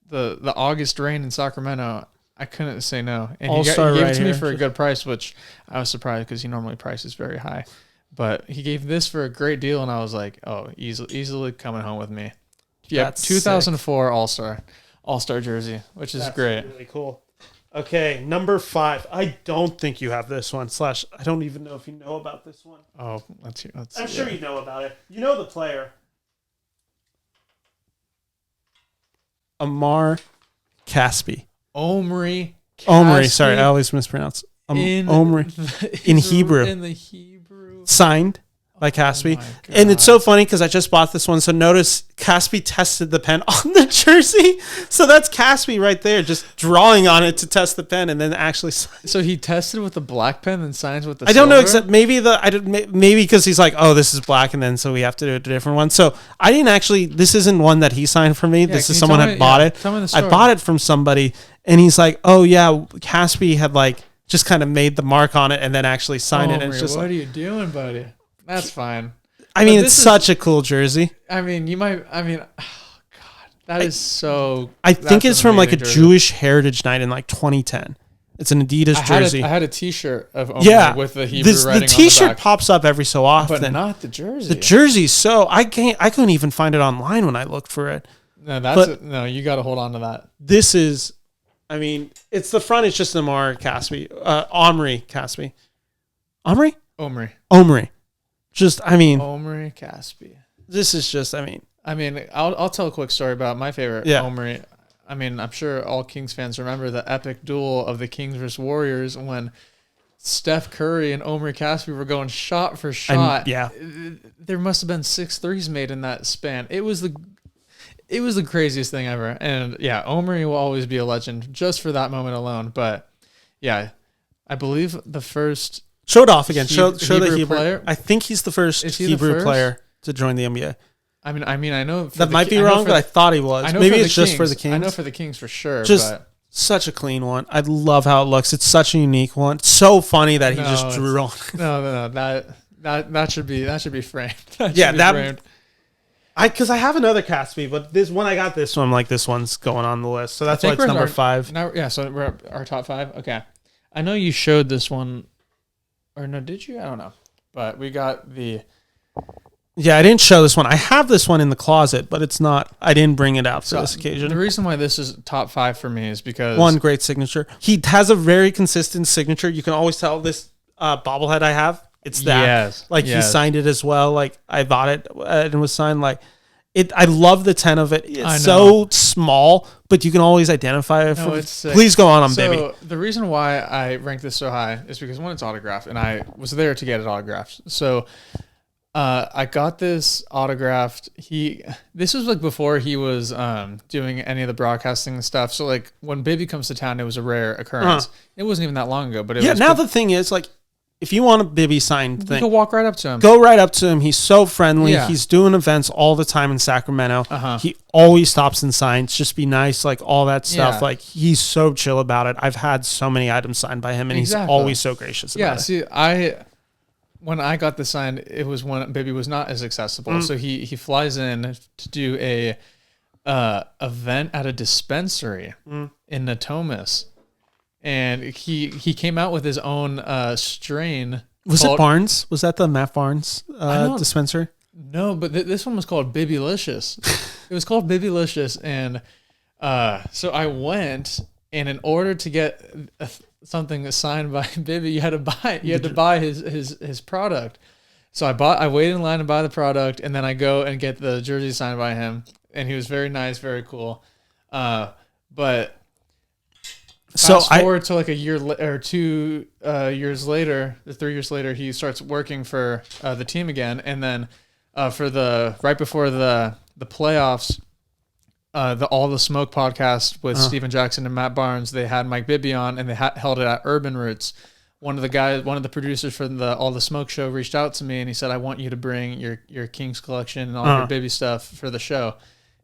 the August rain in Sacramento, I couldn't say no. And he gave it to me for a good price, which I was surprised because he normally prices very high. But he gave this for a great deal, and I was like, oh, easily coming home with me. Yeah, that's 2004 All-Star jersey, which is great. Really cool. Okay, number 5. I don't think you have this one. / I don't even know if you know about this one. Oh, let's I'm sure you know about it. You know the player. Amar Caspi. Omri. Sorry, I always mispronounce. Omri. In Hebrew. In the Hebrew. Signed by Caspi. And it's so funny because I just bought this one. So notice Caspi tested the pen on the jersey. So that's Caspi right there, just drawing on it to test the pen and then actually signed. So he tested with the black pen and signs with the silver? I don't know, except maybe because he's like, oh, this is black, and then so we have to do a different one. So I didn't actually, this isn't one that he signed for me. This is someone had bought it. Tell me the story. I bought it from somebody, and he's like, oh yeah, Caspi had like just kind of made the mark on it and then actually signed it. And it's just what are you doing, buddy? That's fine. I mean, it's such a cool jersey. I mean, oh God, that is so. I think it's from like a Jewish Heritage Night in like 2010. It's an Adidas jersey. I had a T-shirt of Omri with the Hebrew writing on the back. The T-shirt pops up every so often, but not the jersey. The jersey, I couldn't even find it online when I looked for it. No, you got to hold on to that. This is, I mean, it's the front. It's just Amar Caspi, Omri Caspi, Omri. Just, I mean, Omri Caspi. This is just, I mean, I'll tell a quick story about my favorite Omri. I mean, I'm sure all Kings fans remember the epic duel of the Kings versus Warriors when Steph Curry and Omri Caspi were going shot for shot. There must have been 6 threes made in that span. It was the craziest thing ever. And yeah, Omri will always be a legend just for that moment alone. But yeah, I believe the first. Show it off again. Show the Hebrew player. I think he's the first Hebrew player to join the NBA. I mean, I know that might be wrong, but I thought he was. Maybe it's just for the Kings. I know for the Kings for sure. Just such a clean one. I love how it looks. It's such a unique one. It's so funny that he just drew on. No. That should be framed. Framed. Because I have another Caspi, but this one I got this one. I'm like, this one's going on the list, so that's why it's number 5. Now, so we're at our top 5. Okay, I know you showed this one. Or no, did you? I don't know. But we got the Yeah, I didn't show this one. I have this one in the closet, but it's not. I didn't bring it out for this occasion. The reason why this is top 5 for me is because one, great signature. He has a very consistent signature. You can always tell this bobblehead I have. It's that. Yes. He signed it as well. Like I bought it and it was signed. Like it. I love the 10 of it. It's so small, but you can always identify it. Please go on, Bibby. So the reason why I rank this so high is because one, it's autographed, and I was there to get it autographed. So. I got this autographed. This was like before he was doing any of the broadcasting and stuff. So like when Bibby comes to town, it was a rare occurrence. It wasn't even that long ago, but now the thing is, like, if you want a Bibby signed thing, you can walk right up to him. Go right up to him. He's so friendly. Yeah. He's doing events all the time in Sacramento. He always stops and signs. Just be nice, like all that stuff. Yeah. Like he's so chill about it. I've had so many items signed by him, and he's always so gracious about it. Yeah, see, when I got this signed, it was when Bibby was not as accessible. So he flies in to do a event at a dispensary in Natomas. And he came out with his own strain. Was it Barnes? Was that the Matt Barnes dispensary? No, but this one was called Bibby-licious. It was called Bibby-licious. And so I went, and in order to get something signed by Bibby, you had to buy his product. So I waited in line to buy the product, and then I go and get the jersey signed by him, and he was very nice, very cool. But fast forward to like a year or 2 years later, 3 years later, he starts working for the team again, and then right before the playoffs. All the Smoke podcast with Steven Jackson and Matt Barnes, they had Mike Bibby on, and they held it at Urban Roots. One of the producers from All the Smoke show reached out to me, and he said, "I want you to bring your Kings collection and all your Bibby stuff for the show."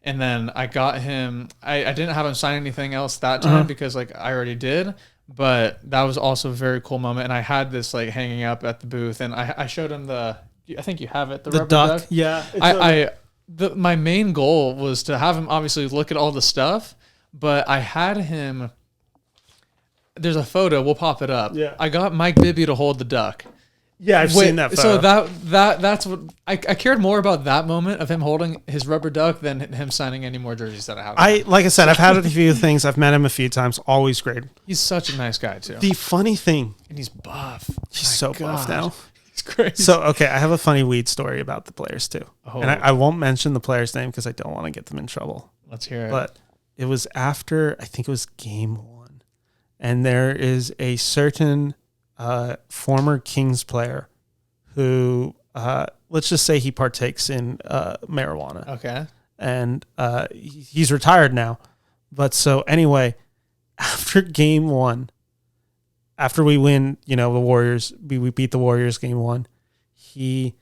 And then I got him. I didn't have him sign anything else that time because like I already did, but that was also a very cool moment. And I had this like hanging up at the booth, and I showed him I think you have it, the rubber duck. Yeah, my main goal was to have him obviously look at all the stuff, but I had him. There's a photo. We'll pop it up. Yeah. I got Mike Bibby to hold the duck. Yeah, I've seen that photo. So that's what I cared more about that moment of him holding his rubber duck than him signing any more jerseys that I have. Like I said, I've had a few things. I've met him a few times. Always great. He's such a nice guy too. The funny thing, and he's buff. He's so buff now. It's crazy. So, okay, I have a funny weed story about the players, too. And I won't mention the player's name because I don't want to get them in trouble. Let's hear it. But it was after, I think it was game 1. And there is a certain former Kings player who, let's just say he partakes in marijuana. Okay. And he's retired now. But so, anyway, after game 1, after we win, the Warriors, we beat the Warriors game 1, he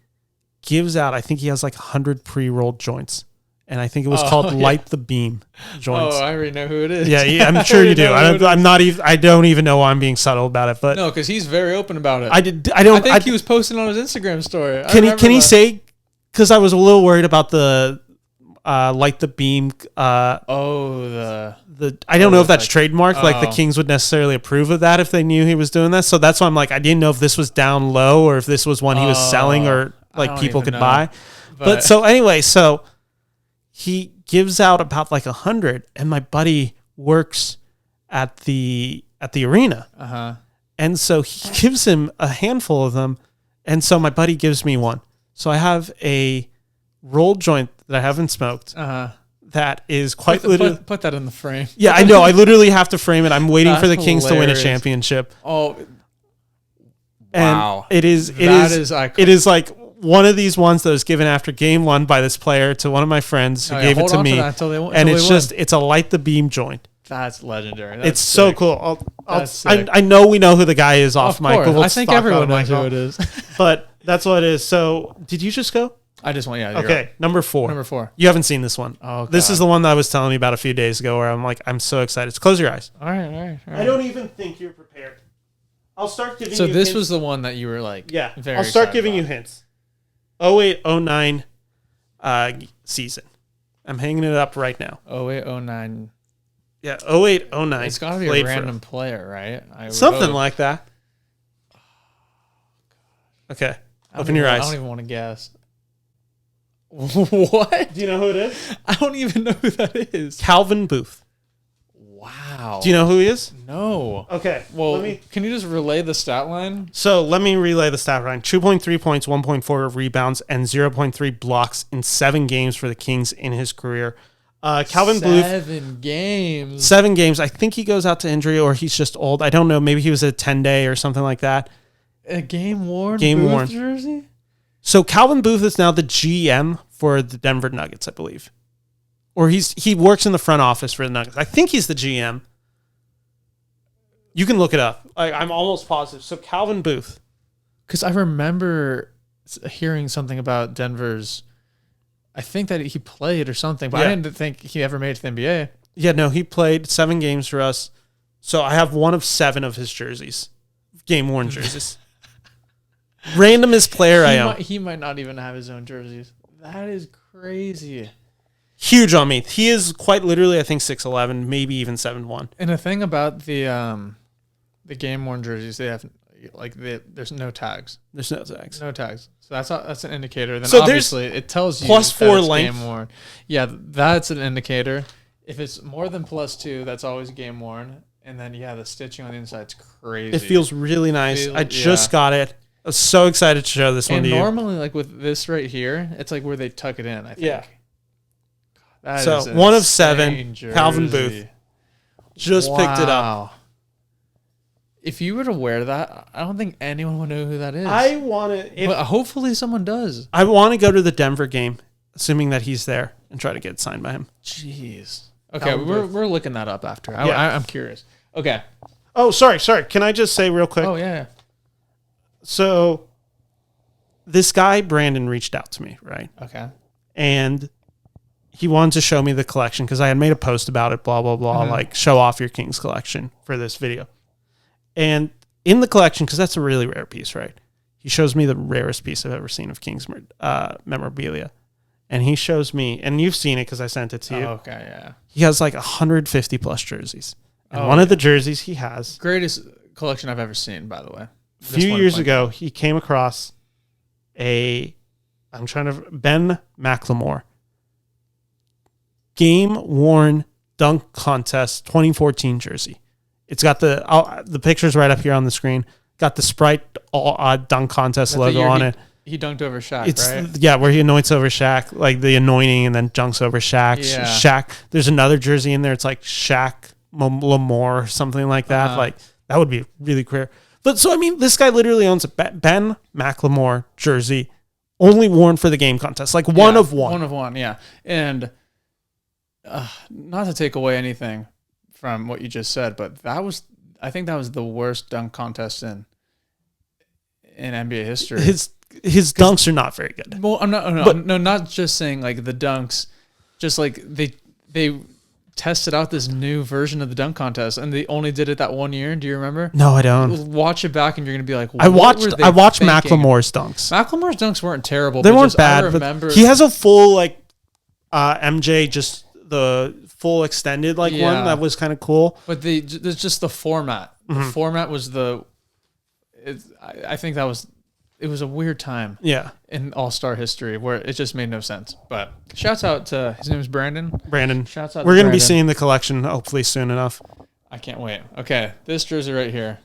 gives out, I think he has like 100 pre-rolled joints. And I think it was called Light the Beam joints. Oh, I already know who it is. Yeah, I'm sure you do. I don't even know why I'm being subtle about it, but no, because he's very open about it. I think he was posting on his Instagram story. Can he say, because I was a little worried about the Light the Beam. I don't know if that's trademarked. Like the Kings would necessarily approve of that if they knew he was doing this. So that's why I'm like, I didn't know if this was down low or if this was one he was selling or like people could buy. But so anyway, he gives out about like 100, and my buddy works at the arena, and so he gives him a handful of them, and so my buddy gives me one. So I have a rolled joint that I haven't smoked. That is quite literally... Put that in the frame. Yeah, I know. I literally have to frame it. I'm waiting for the Kings to win a championship. Oh, and wow. It is like one of these ones that was given after game 1 by this player to one of my friends who gave it to me. It's a Light the Beam joint. That's legendary. It's so cool. I know we know who the guy is off mic. I think everyone knows who it is. But that's what it is. So did you just go? I just went, yeah. Okay, right. Number 4. Number 4. You haven't seen this one. Oh, God. This is the one that I was telling you about a few days ago where I'm like, I'm so excited. Close your eyes. All right. I don't even think you're prepared. I'll start giving you hints. So this hints. Was the one that you were like, yeah. Very I'll start giving you hints. 08-09 season. I'm hanging it up right now. 08-09. Yeah, 08-09. It's got to be a random player, right? Something like that. Okay. Open your eyes. I don't even want to guess. What? Do you know who it is? I don't even know who that is. Calvin Booth. Wow. Do you know who he is? No. Okay. Well, can you just relay the stat line? So let me relay the stat line. 2.3 points, 1.4 rebounds, and 0.3 blocks in 7 games for the Kings in his career. Calvin Booth. 7 games. 7 games. I think he goes out to injury or he's just old. I don't know. Maybe he was a 10-day or something like that. A game-worn Game-worn jersey? So Calvin Booth is now the GM for the Denver Nuggets, I believe. Or he works in the front office for the Nuggets. I think he's the GM. You can look it up. I'm almost positive. So Calvin Booth. Because I remember hearing something about Denver's... I think that he played or something, but I didn't think he ever made it to the NBA. Yeah, no, he played 7 games for us. So I have one of 7 of his jerseys. Game-worn jerseys. Randomest player I own. He might not even have his own jerseys. That is crazy. Huge on me. He is quite literally, I think, 6'11", maybe even 7'1". And the thing about the game-worn jerseys, they have there's no tags. There's no tags. No tags. So that's an indicator. Then so obviously it tells you +4 length. Game-worn. Yeah, that's an indicator. If it's more than +2, that's always game-worn. And then the stitching on the inside's crazy. It feels really nice. I just got it. I was so excited to show this one to you. And normally, like with this right here, it's like where they tuck it in, I think. Yeah. That so one of 7, jersey. Calvin Booth. Just picked it up. If you were to wear that, I don't think anyone would know who that is. I want to... But hopefully someone does. I want to go to the Denver game, assuming that he's there, and try to get it signed by him. Jeez. Okay, we're looking that up after. I'm curious. Okay. Oh, sorry. Can I just say real quick? Oh, yeah. So this guy, Brandon, reached out to me, right? Okay. And he wanted to show me the collection because I had made a post about it, blah, blah, blah, like show off your Kings collection for this video. And in the collection, because that's a really rare piece, right? He shows me the rarest piece I've ever seen of Kings memorabilia. And he shows me, and you've seen it because I sent it to you. Oh, okay, yeah. He has like 150 plus jerseys. And one of the jerseys he has... Greatest collection I've ever seen, by the way. A few years ago, he came across Ben McLemore game-worn dunk contest 2014 jersey. It's got the pictures right up here on the screen. Got the Sprite dunk contest logo on it. He dunked over Shaq, right? Yeah, where he anoints over Shaq, like the anointing, and then dunks over Shaq. Yeah. Shaq. There's another jersey in there. It's like Shaq Lamore, something like that. Like that would be really clear. But so I mean, this guy literally owns a Ben McLemore jersey, only worn for the game contest, like one of one. One of one, yeah. And not to take away anything from what you just said, but I think that was the worst dunk contest in NBA history. His dunks are not very good. Well, not just saying like the dunks, just like they tested out this new version of the dunk contest, and they only did it that one year. Do you remember? No, I don't. Watch it back, and you're gonna be like, I watched McLemore's dunks. McLemore's dunks weren't terrible. They weren't bad. I remember he has a full MJ, just the full extended one that was kind of cool. But there's just the format. The format was I think that was. It was a weird time in All-Star history where it just made no sense. But shouts out to, his name is Brandon. Shouts out. We're going to be seeing the collection hopefully soon enough. I can't wait. Okay, this jersey right here.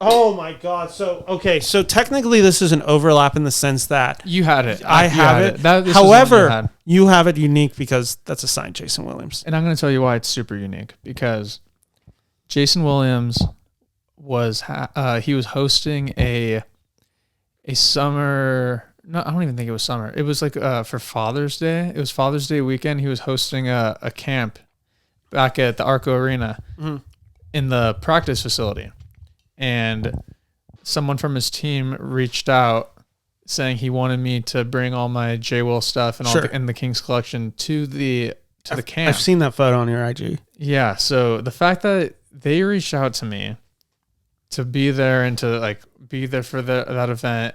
Oh my God. So technically this is an overlap in the sense that you had it. I have it. However, you have it unique because that's a signed Jason Williams. And I'm going to tell you why it's super unique, because Jason Williams was he was hosting a summer. No, I don't even think it was summer. It was like for Father's Day. It was Father's Day weekend. He was hosting a camp back at the Arco Arena in the practice facility. And someone from his team reached out saying he wanted me to bring all my J. Will stuff and in the Kings collection to the camp. I've seen that photo on your IG. Yeah. So the fact that they reached out to me to be there and to be there for that event,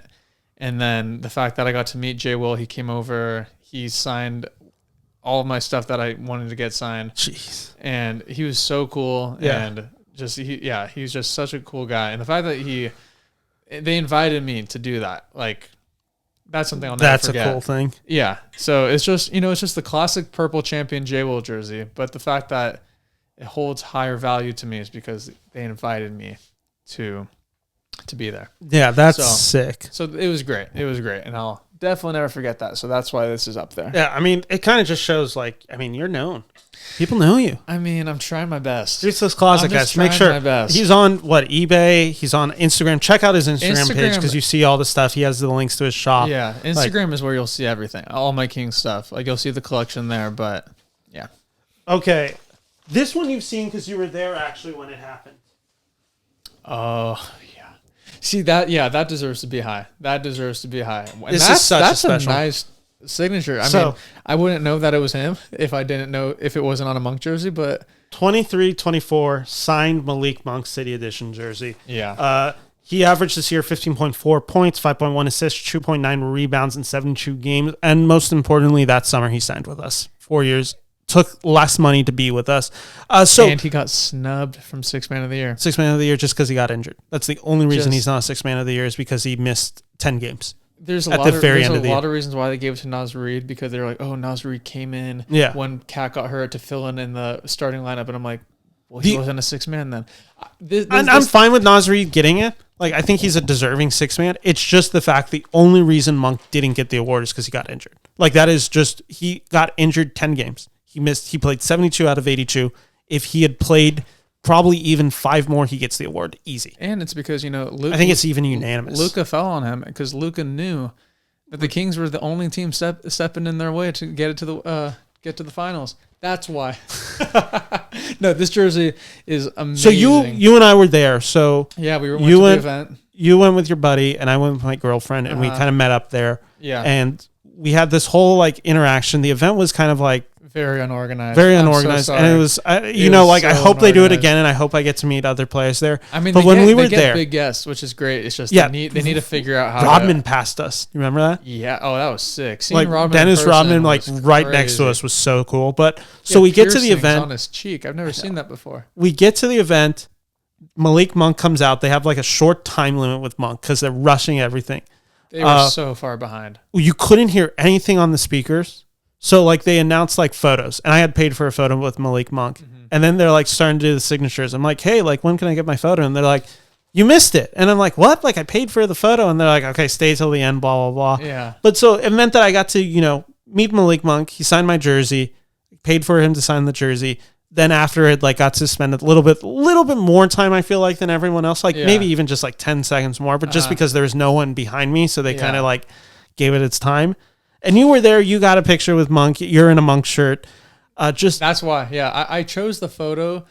and then the fact that I got to meet J. Will, he came over, he signed all of my stuff that I wanted to get signed. Jeez. And he was so cool. Yeah. And he was just such a cool guy. And the fact that they invited me to do that, That's something I'll never forget. That's a cool thing. Yeah. So it's just, it's just the classic purple champion J-Will jersey. But the fact that it holds higher value to me is because they invited me to be there. Yeah, that's sick. So it was great. And I'll definitely never forget that. So that's why this is up there. Yeah, I mean, it kind of just shows you're known. People know you. I mean, I'm trying my best. It's those closet guys. Make sure he's on eBay. He's on Instagram. Check out his Instagram page because you see all the stuff. He has the links to his shop. Yeah, Instagram is where you'll see everything. All my King stuff. You'll see the collection there, but yeah. Okay. This one you've seen because you were there actually when it happened. Oh, yeah. See, that deserves to be high. And this is such a special. Nice signature. I mean, I wouldn't know that it was him if I didn't know if it wasn't on a Monk jersey, but 23-24 signed Malik Monk City Edition jersey. Yeah. He averaged this year 15.4 points, 5.1 assists, 2.9 rebounds in 72 games, and most importantly, that summer he signed with us. 4 years. Took less money to be with us. And he got snubbed from Sixth Man of the Year. Sixth Man of the Year just because he got injured. That's the only reason he's not a Sixth Man of the Year is because he missed 10 games. There's a lot of reasons why they gave it to Naz Reid because they're like, oh, Naz Reid came in when Cat got hurt to fill in the starting lineup. And I'm like, well, he wasn't a sixth man then. I'm fine with Naz Reid getting it. I think he's a deserving sixth man. It's just the fact the only reason Monk didn't get the award is because he got injured. That is just, he got injured 10 games. He played 72 out of 82. If he had played probably even 5 more, he gets the award easy. And it's because, Luka, I think it's even unanimous. Luka fell on him because Luka knew that the Kings were the only team stepping in their way to get to the finals. That's why. No, this jersey is amazing. So you and I were there. So yeah, we went to the event. You went with your buddy, and I went with my girlfriend, and we kind of met up there. Yeah, and we had this whole interaction. The event was kind of very unorganized. So and it was, I hope they do it again, and I hope I get to meet other players there. I mean, but we were there, big guests, which is great. It's just they need to figure out how. Rodman passed us. You remember that? Yeah. Oh, that was sick. Seeing Dennis Rodman right next to us was so cool. But so we get to the event on his cheek. I've never seen that before. We get to the event. Malik Monk comes out. They have a short time limit with Monk because they're rushing everything. They were so far behind. You couldn't hear anything on the speakers. So they announced photos, and I had paid for a photo with Malik Monk, and then they're starting to do the signatures. I'm like, hey, when can I get my photo? And they're like, you missed it. And I'm like, what? I paid for the photo, and they're like, okay, stay till the end, blah blah blah. Yeah. But so it meant that I got to meet Malik Monk. He signed my jersey, paid for him to sign the jersey. Then after it, got to spend a little bit more time, I feel than everyone else, maybe even just 10 seconds more, but just because there was no one behind me, so they kind of gave it its time. And you were there. You got a picture with Monk. You're in a Monk shirt. That's why. Yeah, I chose the photo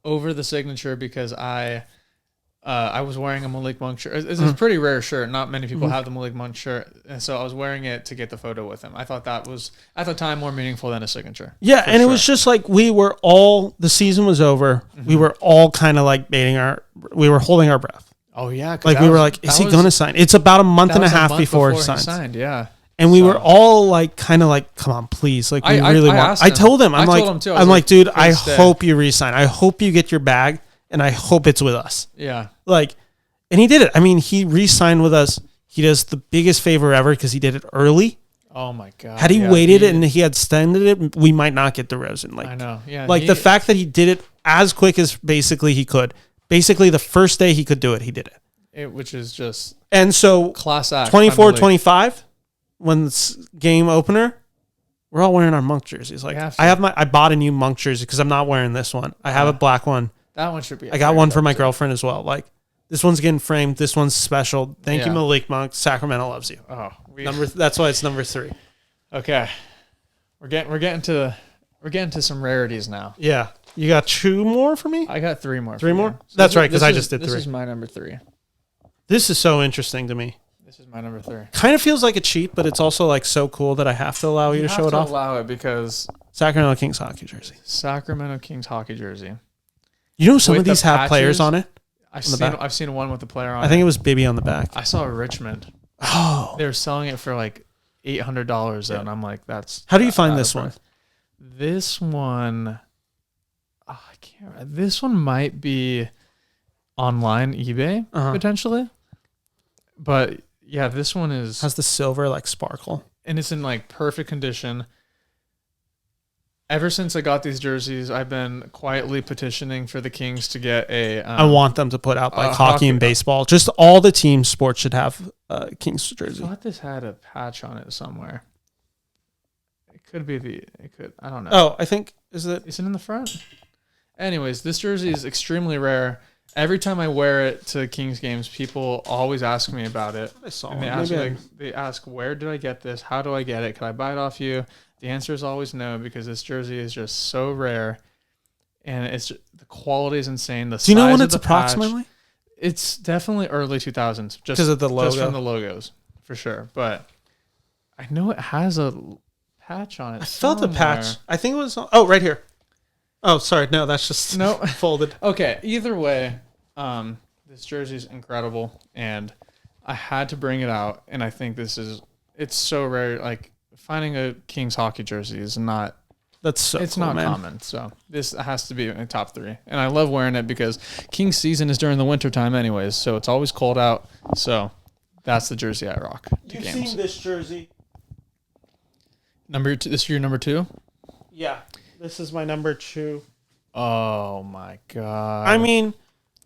over the signature because I was wearing a Malik Monk shirt. It's a pretty rare shirt. Not many people have the Malik Monk shirt, and so I was wearing it to get the photo with him. I thought that was at the time more meaningful than a signature. Yeah, and it was just we were all. The season was over. We were all kind of we were holding our breath. Oh yeah, we were is he going to sign? It's about a month and a half before he signed. Yeah. And we were all come on, please. We really want. I told him, I'm like, dude, I hope you resign. I hope you get your bag, and I hope it's with us. Yeah. And he did it. I mean, he re-signed with us. He does the biggest favor ever because he did it early. Oh my God. Had he waited and he had extended it, we might not get DeRozan. I know. Yeah. The fact that he did it as quick as basically he could. Basically, the first day he could do it, he did it. Which is just. And so, class act. 24-25. When it's game opener, we're all wearing our Monk jerseys. I bought a new Monk jersey because I'm not wearing this one. I have a black one. That one should be. I got one for my girlfriend as well. This one's getting framed. This one's special. Thank you, Malik Monk. Sacramento loves you. Oh, that's why it's number 3. Okay, we're getting to some rarities now. Yeah, you got 2 more for me. I got 3 more. 3 more. So that's right because I just did 3. This is my number 3. This is so interesting to me. This is my number 3. Kind of feels like a cheat, but it's also so cool that I have to allow you to show it off. Allow it because Sacramento Kings hockey jersey. Sacramento Kings hockey jersey. Some of these have players on it. I've seen one with the player on it. I think it was Bibby on the back. I saw Richmond. Oh. They were selling it for $800 and I'm like, that's. How do you find this one? This one, I can't remember. This one might be online eBay potentially. But Yeah, this one has the silver like sparkle. And it's in like perfect condition. Ever since I got these jerseys, I've been quietly petitioning for the Kings to get a... I want them to put out like hockey and baseball. Just all the team sports should have Kings jersey. I thought this had a patch on it somewhere. It could be I don't know. Oh, I think, is it in the front? Anyways, this jersey is extremely rare. Every time I wear it to Kings games, people always ask me about it. I saw and they ask, where did I get this? How do I get it? Can I buy it off you? The answer is always no, because this jersey is just so rare, and the quality is insane. Do you know when it's approximately? It's definitely early 2000s, just because of the logo, just from the logos for sure. But I know it has a patch on it. I felt the patch. I think it was. Oh, right here. Oh, sorry. No, that's just folded. Okay. Either way, this jersey is incredible, and I had to bring it out. And I think it's so rare. Like finding a Kings hockey jersey is not. It's not common. So this has to be in the top 3. And I love wearing it because Kings season is during the winter time anyways. So it's always cold out. So that's the jersey I rock. You've seen this jersey. Number 2. This is your number 2? Yeah. This is my number 2. Oh my God. I mean,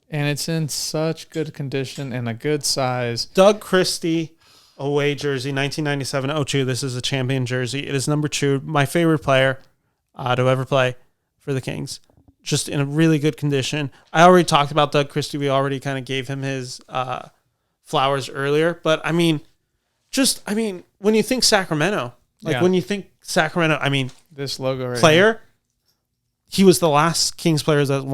and it's in such good condition and a good size. Doug Christie away jersey, 1997-02. This is a champion jersey. It is number 2. My favorite player to ever play for the Kings. Just in a really good condition. I already talked about Doug Christie. We already kind of gave him his flowers earlier. But I mean, when you think Sacramento, when you think Sacramento, I mean, this logo right player. Here. He was the last Kings player that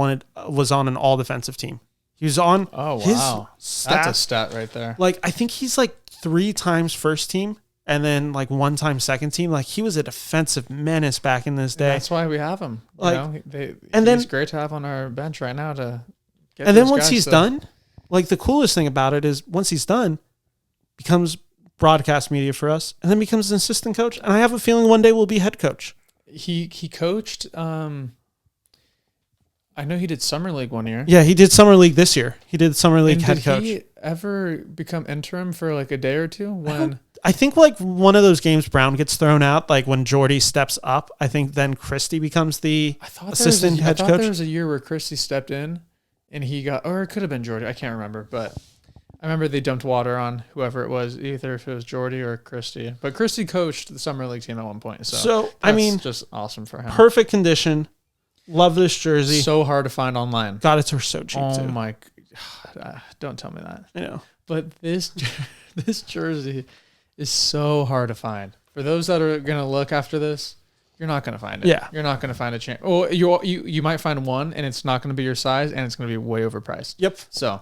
was on an all defensive team. He was on. Oh wow, that's a stat right there. Like I think he's like 3 times first team and then like 1 time second team. Like he was a defensive menace back in this day. And that's why we have him. He's great to have on our bench right now to. Get and then once he's done, like the coolest thing about it is once he's done, becomes broadcast media for us, and then becomes an assistant coach. And I have a feeling one day we'll be head coach. He coached. I know he did Summer League one year. Yeah, he did Summer League this year. He did Summer League head coach. Did he ever become interim for like a day or two? I think like one of those games Brown gets thrown out, like when Jordy steps up, I think then Christie becomes the assistant head coach. I thought there was a year where Christie stepped in and he got, or it could have been Jordy. I can't remember, but I remember they dumped water on whoever it was, either if it was Jordy or Christie. But Christie coached the Summer League team at one point. So I mean, just awesome for him. Perfect condition. Love this jersey. So hard to find online. God, it's so cheap too. Oh my God. Don't tell me that. I know. But this jersey is so hard to find. For those that are going to look after this, you're not going to find it. Yeah. You're not going to find a chance. Oh, you might find one and it's not going to be your size and it's going to be way overpriced. Yep. So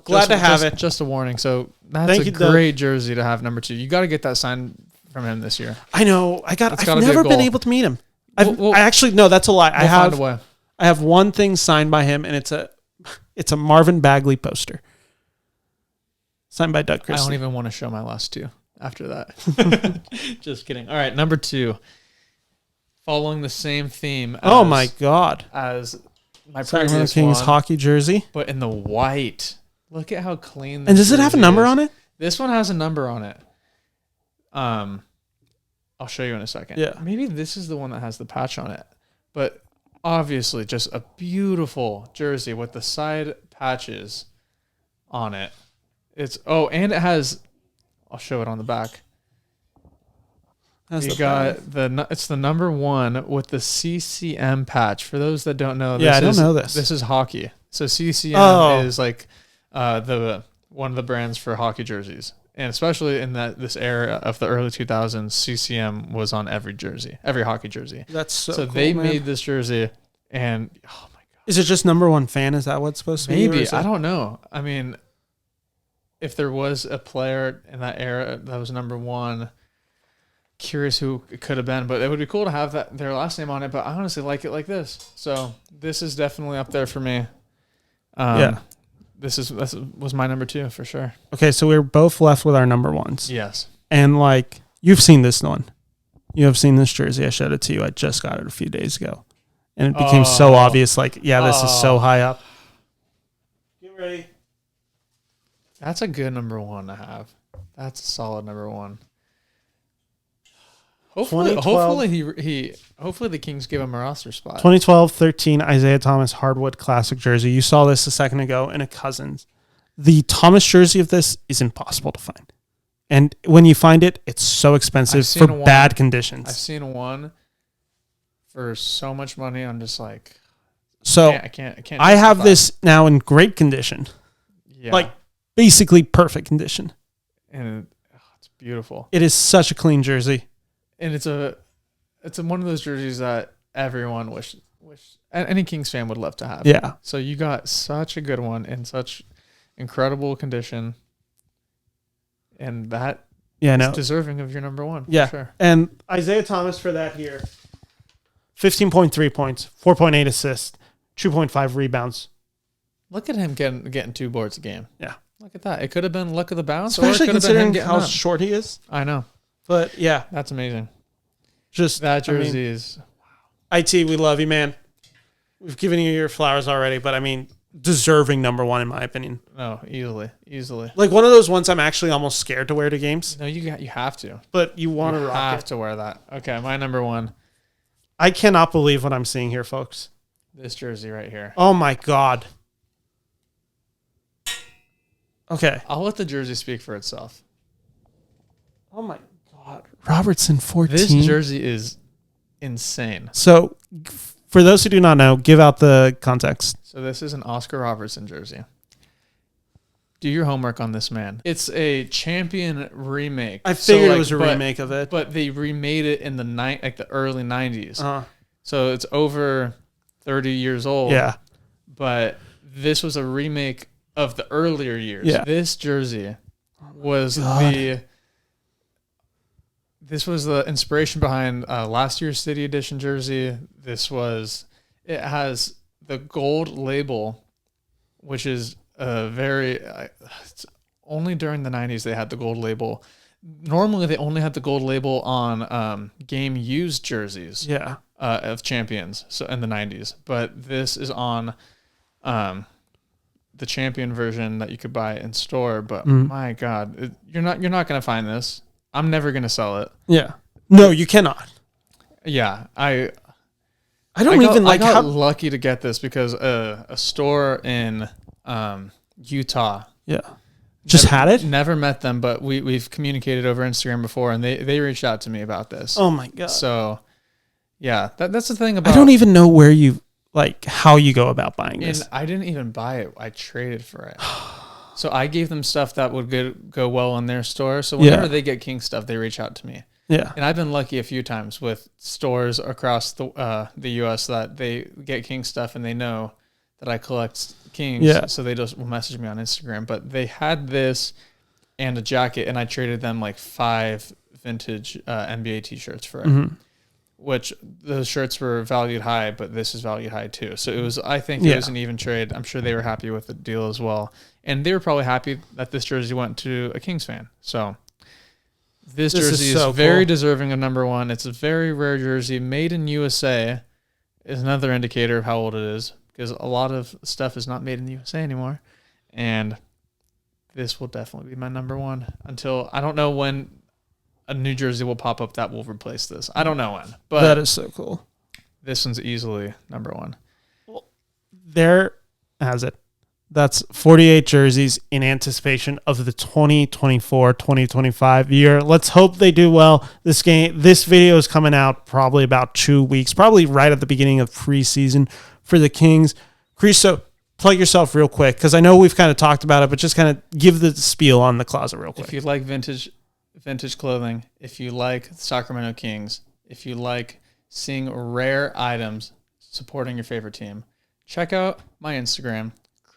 glad to have it. Just a warning. So that's a great jersey to have number 2. You got to get that signed from him this year. I know. I've never been able to meet him. I actually no, that's a lie. I have one thing signed by him, and it's a Marvin Bagley poster signed by Doug Christie. I don't even want to show my last 2 after that. Just kidding. All right, number 2. Following the same theme. Oh my God! As my Sacramento Kings hockey jersey, but in the white. Look at how clean. And does it have a number on it? This one has a number on it. I'll show you in a second. Yeah. Maybe this is the one that has the patch on it. But obviously just a beautiful jersey with the side patches on it. And it has, I'll show it on the back. It's the number 1 with the CCM patch. For those that don't know, I don't know this. This is hockey. So CCM is like one of the brands for hockey jerseys. And especially in this era of the early 2000s, CCM was on every jersey, every hockey jersey. That's so cool, they made this jersey, and oh my God. Is it just number 1 fan? Is that what's supposed to be? Maybe. I don't know. I mean, if there was a player in that era that was number 1, curious who it could have been, but it would be cool to have their last name on it, but I honestly like it like this. So this is definitely up there for me. Yeah. This was my number 2 for sure. Okay, so we're both left with our number 1s. Yes. And like you've seen this one. You have seen this jersey. I showed it to you. I just got it a few days ago. And it became so obvious, like, yeah, this is so high up. Get ready. That's a good number 1 to have. That's a solid number one. Hopefully the Kings give him a roster spot. 2012-13 Isaiah Thomas hardwood classic jersey. You saw this a second ago in a Cousins. The Thomas jersey of this is impossible to find. And when you find it, it's so expensive for bad conditions. I've seen one for so much money. I'm just like, so I can't. I have this now in great condition. Yeah. Like basically perfect condition. And it's beautiful. It is such a clean jersey. And it's one of those jerseys that everyone wish any Kings fan would love to have. Yeah. So you got such a good one in such incredible condition, and that is deserving of your number one. Yeah. For sure. And Isaiah Thomas for that here, 15.3 points, 4.8 assists, 2.5 rebounds. Look at him getting 2 boards a game. Yeah. Look at that. It could have been luck of the bounce, especially or it could have been him how short he is. I know. But yeah, that's amazing. Just that jersey is. IT, we love you, man. We've given you your flowers already, but I mean, deserving number one in my opinion. No, easily. Like one of those ones I'm actually almost scared to wear to games. No, you have to. But you want to rock it. You have to wear that. Okay, my number one. I cannot believe what I'm seeing here, folks. This jersey right here. Oh my God. Okay. I'll let the jersey speak for itself. Oh my God. Robertson 14. This jersey is insane. So, for those who do not know, give out the context. So, this is an Oscar Robertson jersey. Do your homework on this man. It's a champion remake. I figured it was a remake of it. But they remade it in the early 90s. Uh-huh. So, it's over 30 years old. Yeah. But this was a remake of the earlier years. Yeah. This jersey was This was the inspiration behind last year's City Edition jersey. It has the gold label, which is it's only during the 90s they had the gold label. Normally they only had the gold label on game used jerseys of champions in the 90s. But this is on the champion version that you could buy in store. But my God, you're not going to find this. I'm never going to sell it. Yeah. No, you cannot. Yeah. I got lucky to get this because a store in Utah. Yeah. Just had it? Never met them, but we've communicated over Instagram before, and they reached out to me about this. Oh, my God. So, yeah. That's the thing about... I don't even know where how you go about buying this. And I didn't even buy it. I traded for it. So I gave them stuff that would go well in their store. So whenever they get King stuff, they reach out to me. Yeah. And I've been lucky a few times with stores across the U.S. that they get King stuff and they know that I collect Kings. Yeah. So they just will message me on Instagram. But they had this and a jacket, and I traded them like 5 vintage NBA T-shirts for it. Which those shirts were valued high, but this is valued high too. So it was, I think it was an even trade. I'm sure they were happy with the deal as well. And they were probably happy that this jersey went to a Kings fan. So this jersey is very deserving of number one. It's a very rare jersey. Made in USA is another indicator of how old it is, because a lot of stuff is not made in the USA anymore. And this will definitely be my number one until, I don't know when a new jersey will pop up that will replace this. I don't know when, but that is so cool. This one's easily number one. Well, there has it. That's 48 jerseys in anticipation of the 2024-2025 year. Let's hope they do well. This video is coming out probably about 2 weeks, probably right at the beginning of preseason for the Kings. Christo, plug yourself real quick, because I know we've kind of talked about it, but just kind of give the spiel on the closet real quick. If you like vintage clothing, if you like Sacramento Kings, if you like seeing rare items supporting your favorite team, check out my Instagram,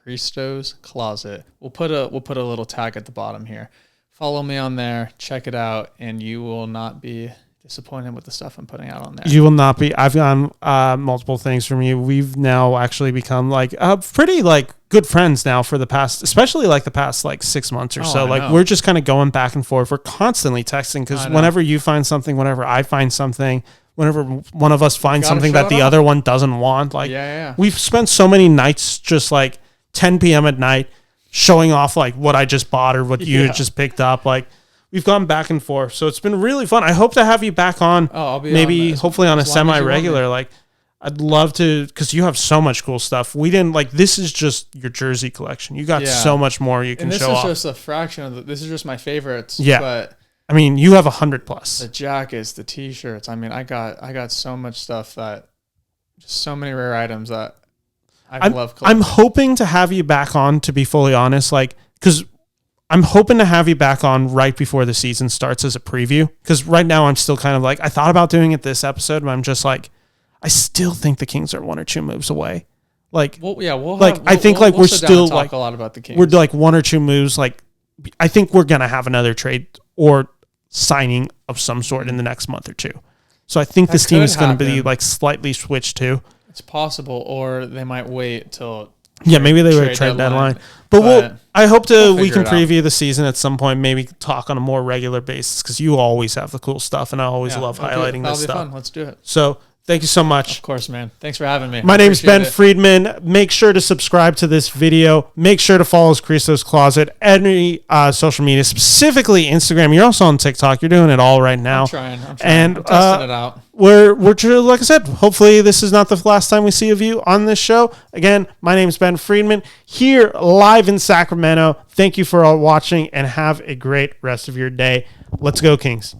Christo's Closet. We'll put a little tag at the bottom here. Follow me on there, check it out, and you will not be disappointed with the stuff I'm putting out on there. You will not be. I've gotten multiple things from you. We've now actually become pretty good friends now for the past, especially the past 6 months or so. We're just kind of going back and forth. We're constantly texting because whenever you find something, whenever I find something, whenever one of us finds something that the other one doesn't want, we've spent so many nights just 10 p.m. at night showing off what I just bought or what you just picked up. we've gone back and forth. So it's been really fun. I hope to have you back on. Oh, I'll be maybe on hopefully on a as long as you want semi-regular. me. Like, I'd love to, because you have so much cool stuff. We didn't like, this is just your jersey collection. You got so much more you can and this show is off. just a fraction of this is just my favorites. Yeah. But I mean, you have 100+. the jackets, the t-shirts. I mean, I got so much stuff that just so many rare items that I love collecting. I'm hoping to have you back on, to be fully honest, like, because I'm hoping to have you back on right before the season starts as a preview. Because right now I'm still kind of like, I thought about doing it this episode, but I'm just like, I still think the Kings are 1 or 2 moves away. Like, I think we're still like a lot about the Kings. We're like 1 or 2 moves. Like, I think we're gonna have another trade or signing of some sort in the next month or 2. So I think this team is going to be like slightly switched too. It's possible, or they might wait till maybe they would trade deadline. But I hope we can preview the season at some point. Maybe talk on a more regular basis, because you always have the cool stuff, and I always love highlighting this stuff. Fun. Let's do it. So thank you so much. Of course, man. Thanks for having me. My name's Ben Friedman. Make sure to subscribe to this video. Make sure to follow Christo's Closet, any social media, specifically Instagram. You're also on TikTok. You're doing it all right now. I'm trying. And I'm testing it out. We're like I said, hopefully this is not the last time we see of you on this show. Again, my name's Ben Friedman, here live in Sacramento. Thank you for all watching, and have a great rest of your day. Let's go, Kings.